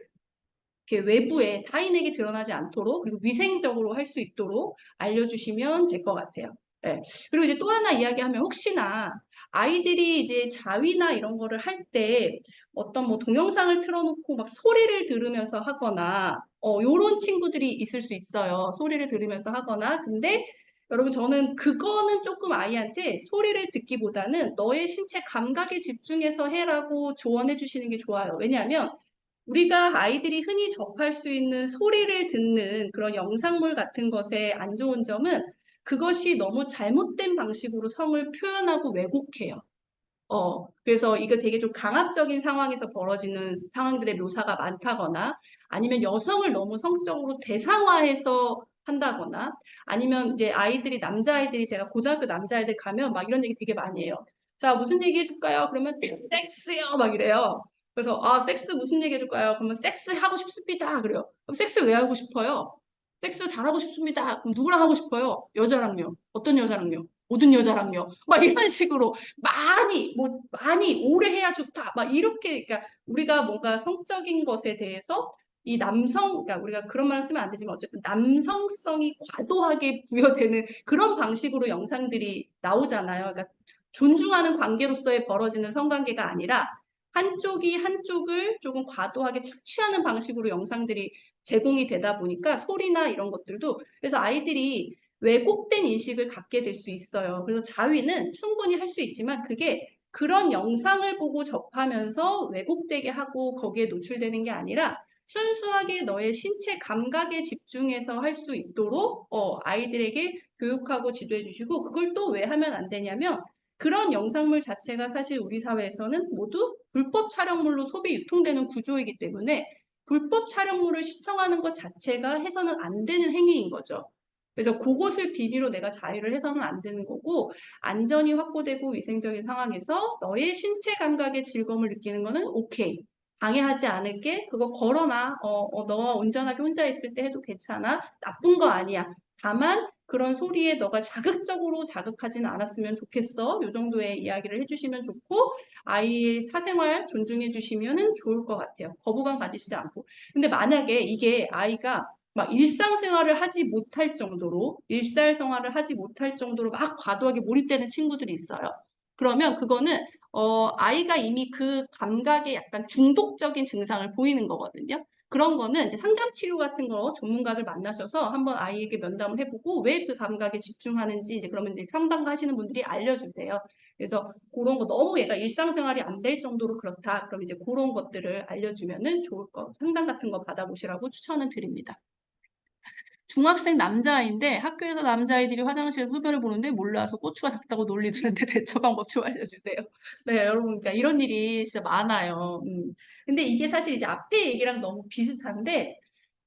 이렇게 외부에 타인에게 드러나지 않도록 그리고 위생적으로 할 수 있도록 알려주시면 될 것 같아요. 네. 그리고 이제 또 하나 이야기하면 혹시나 아이들이 이제 자위나 이런 거를 할 때 어떤 뭐 동영상을 틀어놓고 막 소리를 들으면서 하거나 요런 친구들이 있을 수 있어요. 소리를 들으면서 하거나 근데 여러분 저는 그거는 조금 아이한테 소리를 듣기보다는 너의 신체 감각에 집중해서 해라고 조언해 주시는 게 좋아요. 왜냐하면 우리가 아이들이 흔히 접할 수 있는 소리를 듣는 그런 영상물 같은 것의 안 좋은 점은 그것이 너무 잘못된 방식으로 성을 표현하고 왜곡해요. 그래서 이거 되게 좀 강압적인 상황에서 벌어지는 상황들의 묘사가 많다거나 아니면 여성을 너무 성적으로 대상화해서 한다거나 아니면 이제 아이들이 남자아이들이 제가 고등학교 남자아이들 가면 막 이런 얘기 되게 많이 해요. 자, 무슨 얘기 해줄까요? 그러면 섹스요 막 이래요. 그래서 아, 섹스 무슨 얘기 해줄까요? 그러면 섹스 하고 싶습니다. 그래요. 그럼 섹스 왜 하고 싶어요? 섹스 잘하고 싶습니다. 그럼 누구랑 하고 싶어요? 여자랑요. 어떤 여자랑요? 모든 여자랑요. 막 이런 식으로 많이 오래 해야 좋다. 막 이렇게 그러니까 우리가 뭔가 성적인 것에 대해서 이 그러니까 우리가 그런 말을 쓰면 안 되지만 어쨌든 남성성이 과도하게 부여되는 그런 방식으로 영상들이 나오잖아요. 그러니까 존중하는 관계로서의 벌어지는 성관계가 아니라 한쪽이 한쪽을 조금 과도하게 착취하는 방식으로 영상들이 제공이 되다 보니까 소리나 이런 것들도 그래서 아이들이 왜곡된 인식을 갖게 될 수 있어요. 그래서 자위는 충분히 할 수 있지만 그게 그런 영상을 보고 접하면서 왜곡되게 하고 거기에 노출되는 게 아니라 순수하게 너의 신체 감각에 집중해서 할 수 있도록 아이들에게 교육하고 지도해 주시고 그걸 또 왜 하면 안 되냐면 그런 영상물 자체가 사실 우리 사회에서는 모두 불법 촬영물로 소비 유통되는 구조이기 때문에 불법 촬영물을 시청하는 것 자체가 해서는 안 되는 행위인 거죠. 그래서 그것을 비비로 내가 자유를 해서는 안 되는 거고 안전이 확보되고 위생적인 상황에서 너의 신체 감각의 즐거움을 느끼는 거는 오케이. 방해하지 않을게. 그거 걸어놔. 너가 운전하기 혼자 있을 때 해도 괜찮아. 나쁜 거 아니야. 다만 그런 소리에 너가 자극적으로 자극하지는 않았으면 좋겠어. 이 정도의 이야기를 해주시면 좋고 아이의 사생활 존중해 주시면 좋을 것 같아요. 거부감 가지시지 않고. 근데 만약에 이게 아이가 막 일상생활을 하지 못할 정도로 일상생활을 하지 못할 정도로 막 과도하게 몰입되는 친구들이 있어요. 그러면 그거는 아이가 이미 그 감각에 약간 중독적인 증상을 보이는 거거든요. 그런 거는 이제 상담 치료 같은 거 전문가들 만나셔서 한번 아이에게 면담을 해보고 왜 그 감각에 집중하는지 이제 그러면 이제 상담 하시는 분들이 알려주세요. 그래서 그런 거 너무 얘가 일상생활이 안 될 정도로 그렇다. 그럼 이제 그런 것들을 알려주면은 좋을 거 상담 같은 거 받아보시라고 추천을 드립니다. 중학생 남자아이인데 학교에서 남자아이들이 화장실에서 흡연을 보는데 몰라서 고추가 작다고 놀리더는데 대처 방법 좀 알려주세요. 네, 여러분, 그러니까 이런 일이 진짜 많아요. 근데 이게 사실 이제 앞에 얘기랑 너무 비슷한데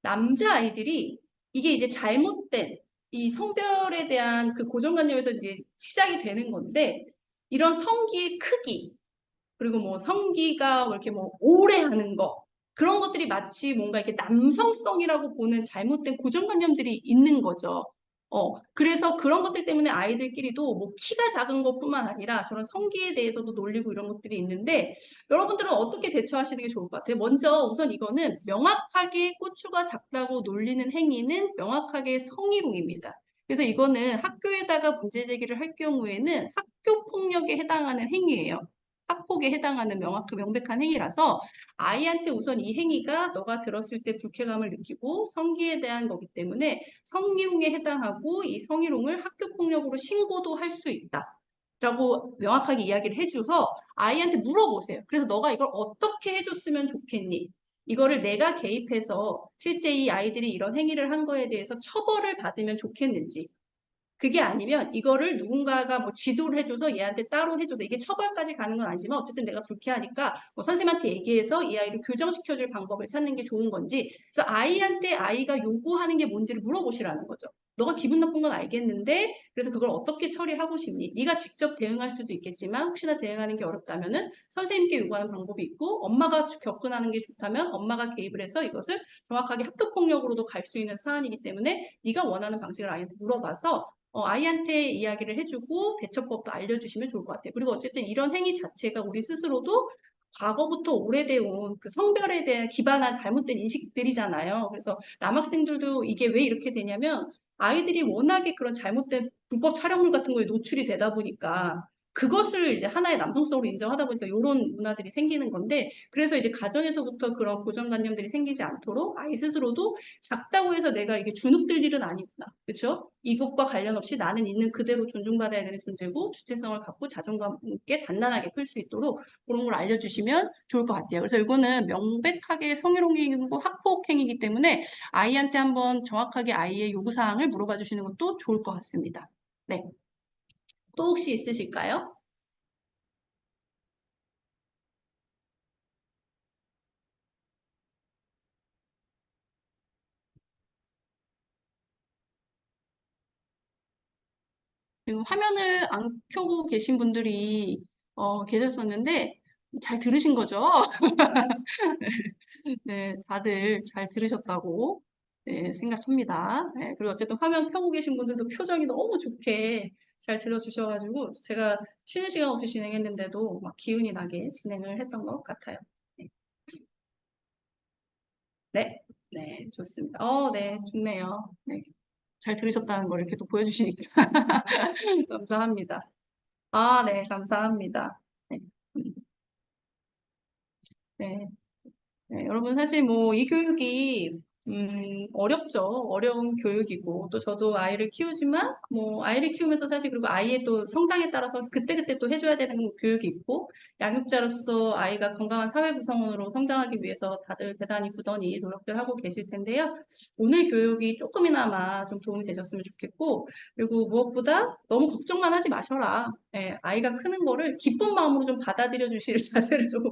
남자아이들이 이게 이제 잘못된 이 성별에 대한 그 고정관념에서 이제 시작이 되는 건데 이런 성기의 크기 그리고 뭐 성기가 뭐 이렇게 뭐 오래 하는 거 그런 것들이 마치 뭔가 이렇게 남성성이라고 보는 잘못된 고정관념들이 있는 거죠. 그래서 그런 것들 때문에 아이들끼리도 뭐 키가 작은 것뿐만 아니라 저런 성기에 대해서도 놀리고 이런 것들이 있는데 여러분들은 어떻게 대처하시는 게 좋을 것 같아요? 먼저 우선 이거는 명확하게 고추가 작다고 놀리는 행위는 명확하게 성희롱입니다. 그래서 이거는 학교에다가 문제 제기를 할 경우에는 학교 폭력에 해당하는 행위예요. 학폭에 해당하는 명백한 행위라서 아이한테 우선 이 행위가 너가 들었을 때 불쾌감을 느끼고 성기에 대한 거기 때문에 성희롱에 해당하고 이 성희롱을 학교폭력으로 신고도 할 수 있다. 라고 명확하게 이야기를 해줘서 아이한테 물어보세요. 그래서 너가 이걸 어떻게 해줬으면 좋겠니? 이거를 내가 개입해서 실제 이 아이들이 이런 행위를 한 거에 대해서 처벌을 받으면 좋겠는지 그게 아니면 이거를 누군가가 뭐 지도를 해줘서 얘한테 따로 해줘도 이게 처벌까지 가는 건 아니지만 어쨌든 내가 불쾌하니까 뭐 선생님한테 얘기해서 이 아이를 교정시켜줄 방법을 찾는 게 좋은 건지 그래서 아이한테 아이가 요구하는 게 뭔지를 물어보시라는 거죠. 너가 기분 나쁜 건 알겠는데 그래서 그걸 어떻게 처리하고 싶니? 네가 직접 대응할 수도 있겠지만 혹시나 대응하는 게 어렵다면은 선생님께 요구하는 방법이 있고 엄마가 접근하는 게 좋다면 엄마가 개입을 해서 이것을 정확하게 학교폭력으로도 갈 수 있는 사안이기 때문에 네가 원하는 방식을 아이한테 물어봐서 아이한테 이야기를 해주고 대처법도 알려주시면 좋을 것 같아요. 그리고 어쨌든 이런 행위 자체가 우리 스스로도 과거부터 오래되어 온 그 성별에 대한 기반한 잘못된 인식들이잖아요. 그래서 남학생들도 이게 왜 이렇게 되냐면 아이들이 워낙에 그런 잘못된 불법 촬영물 같은 거에 노출이 되다 보니까 그것을 이제 하나의 남성성으로 인정하다 보니까 이런 문화들이 생기는 건데, 그래서 이제 가정에서부터 그런 고정관념들이 생기지 않도록 아이 스스로도 작다고 해서 내가 이게 주눅들 일은 아니구나. 그렇죠? 이것과 관련 없이 나는 있는 그대로 존중받아야 되는 존재고 주체성을 갖고 자존감 있게 단단하게 클 수 있도록 그런 걸 알려주시면 좋을 것 같아요. 그래서 이거는 명백하게 성희롱이고 학폭행위이기 때문에 아이한테 한번 정확하게 아이의 요구사항을 물어봐 주시는 것도 좋을 것 같습니다. 네. 또 혹시 있으실까요? 지금 화면을 안 켜고 계신 분들이 계셨었는데 잘 들으신 거죠? 네, 다들 잘 들으셨다고 네, 생각합니다. 네, 그리고 어쨌든 화면 켜고 계신 분들도 표정이 너무 좋게 잘 들어주셔가지고 제가 쉬는 시간 없이 진행했는데도 막 기운이 나게 진행을 했던 것 같아요. 네, 네, 네, 좋습니다. 네, 좋네요. 네, 잘 들으셨다는 걸 이렇게 또 보여주시니까 감사합니다. 네, 감사합니다. 네, 음, 네. 네, 여러분 사실 뭐 이 교육이 어렵죠. 어려운 교육이고 또 저도 아이를 키우지만 뭐 아이를 키우면서 사실 그리고 아이의 또 성장에 따라서 그때그때 또 해줘야 되는 교육이 있고 양육자로서 아이가 건강한 사회 구성원으로 성장하기 위해서 다들 대단히 부단히 노력들 하고 계실 텐데요. 오늘 교육이 조금이나마 좀 도움이 되셨으면 좋겠고 그리고 무엇보다 너무 걱정만 하지 마셔라. 예, 아이가 크는 거를 기쁜 마음으로 좀 받아들여 주실 자세를 좀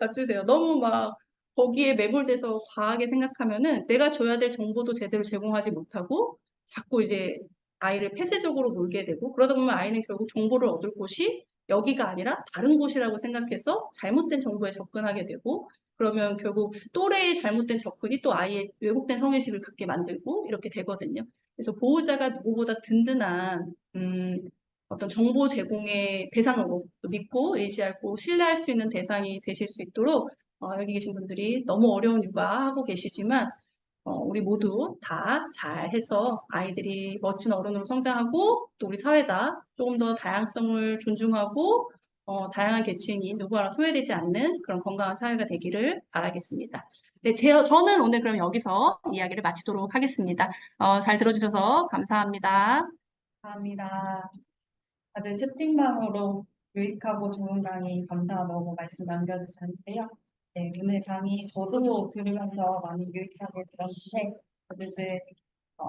갖추세요. 너무 막 거기에 매몰돼서 과하게 생각하면은 내가 줘야 될 정보도 제대로 제공하지 못하고 자꾸 이제 아이를 폐쇄적으로 몰게 되고 그러다 보면 아이는 결국 정보를 얻을 곳이 여기가 아니라 다른 곳이라고 생각해서 잘못된 정보에 접근하게 되고 그러면 결국 또래의 잘못된 접근이 또 아이의 왜곡된 성인식을 갖게 만들고 이렇게 되거든요. 그래서 보호자가 누구보다 든든한 어떤 정보 제공의 대상으로 믿고 의지하고 신뢰할 수 있는 대상이 되실 수 있도록 여기 계신 분들이 너무 어려운 육아하고 계시지만 우리 모두 다 잘해서 아이들이 멋진 어른으로 성장하고 또 우리 사회가 조금 더 다양성을 존중하고 다양한 계층이 누구 하나 소외되지 않는 그런 건강한 사회가 되기를 바라겠습니다. 네, 저는 오늘 그럼 여기서 이야기를 마치도록 하겠습니다. 잘 들어주셔서 감사합니다. 감사합니다. 다들 채팅방으로 유익하고 좋은 강의 감사하다고 말씀 남겨주셨는데요. 네, 오늘 강의 저도 들으면서 많이 유익하게 들었는데 다들 어,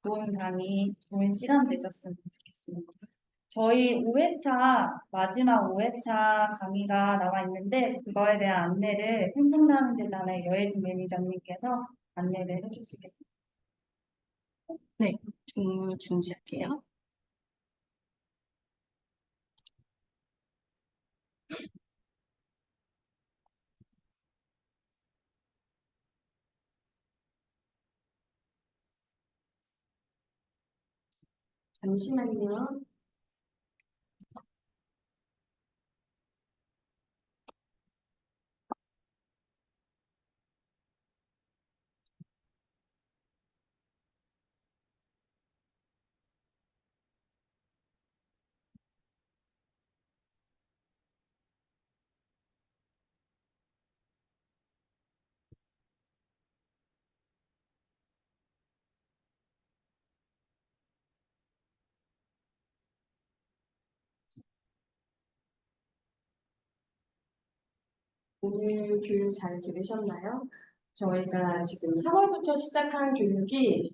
좋은 강의, 좋은 시간 되셨으면 좋겠습니다. 저희 5회차, 마지막 5회차 강의가 나와 있는데 그거에 대한 안내를 행복나눔재단의 여혜진 매니저님께서 안내를 해주시겠습니다. 네, 중지할게요. 잠시만요. 오늘 교육 잘 들으셨나요? 저희가 지금 3월부터 시작한 교육이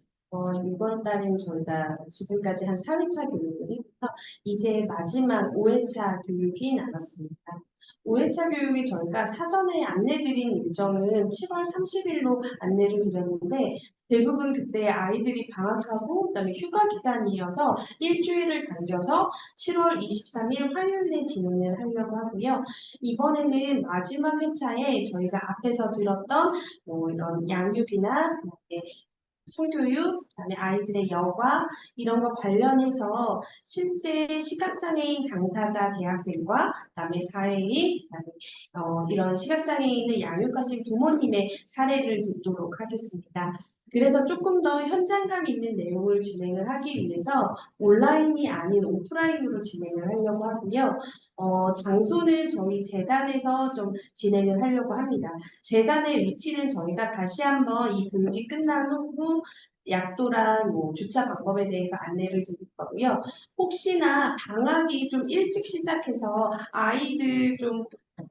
이번 달엔 저희가 지금까지 한 4회차 교육을 했고요. 이제 마지막 5회차 교육이 남았습니다. 5회차 교육이 저희가 사전에 안내드린 일정은 7월 30일로 안내를 드렸는데 대부분 그때 아이들이 방학하고 그다음에 휴가 기간이어서 일주일을 당겨서 7월 23일 화요일에 진행을 하려고 하고요. 이번에는 마지막 회차에 저희가 앞에서 들었던 뭐 이런 양육이나 성교육, 그다음에 아이들의 여가 이런 거 관련해서 실제 시각장애인 당사자 대학생과 그다음에 사회인, 그다음에 이런 시각장애인을 양육하신 부모님의 사례를 듣도록 하겠습니다. 그래서 조금 더 현장감 있는 내용을 진행을 하기 위해서 온라인이 아닌 오프라인으로 진행을 하려고 하고요. 장소는 저희 재단에서 좀 진행을 하려고 합니다. 재단의 위치는 저희가 다시 한번 이 교육이 끝난 후 약도랑 뭐 주차 방법에 대해서 안내를 드릴 거고요. 혹시나 방학이 좀 일찍 시작해서 아이들 좀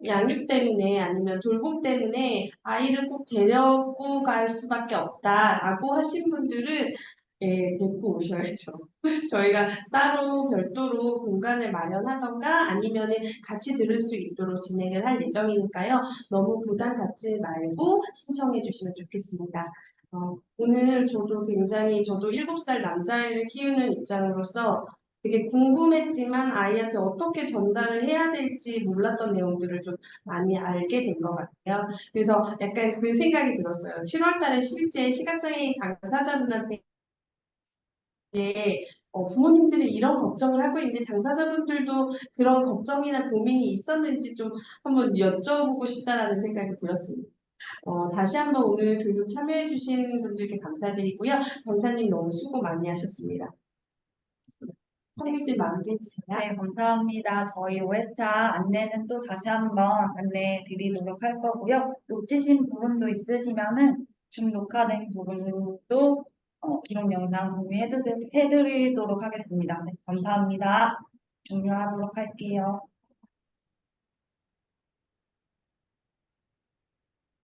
양육 때문에 아니면 돌봄 때문에 아이를 꼭 데리고 갈 수밖에 없다라고 하신 분들은 예, 데리고 오셔야죠. 저희가 따로 별도로 공간을 마련하던가 아니면은 같이 들을 수 있도록 진행을 할 예정이니까요. 너무 부담 갖지 말고 신청해 주시면 좋겠습니다. 오늘 저도 7살 남자아이를 키우는 입장으로서 되게 궁금했지만 아이한테 어떻게 전달을 해야 될지 몰랐던 내용들을 좀 많이 알게 된 것 같아요. 그래서 약간 그 생각이 들었어요. 7월 달에 실제 시각장애인 당사자분한테 부모님들이 이런 걱정을 하고 있는데 당사자분들도 그런 걱정이나 고민이 있었는지 좀 한번 여쭤보고 싶다라는 생각이 들었습니다. 다시 한번 오늘 교육 참여해주신 분들께 감사드리고요. 강사님 너무 수고 많이 하셨습니다. 성미씨 마무리해주세요. 네, 감사합니다. 저희 5회차 안내는 또 다시 한번 안내해 드리도록 할 거고요. 놓치신 부분도 있으시면은 줌 녹화된 부분도 기록 영상 공유해 드리도록 하겠습니다. 네, 감사합니다. 종료하도록 할게요.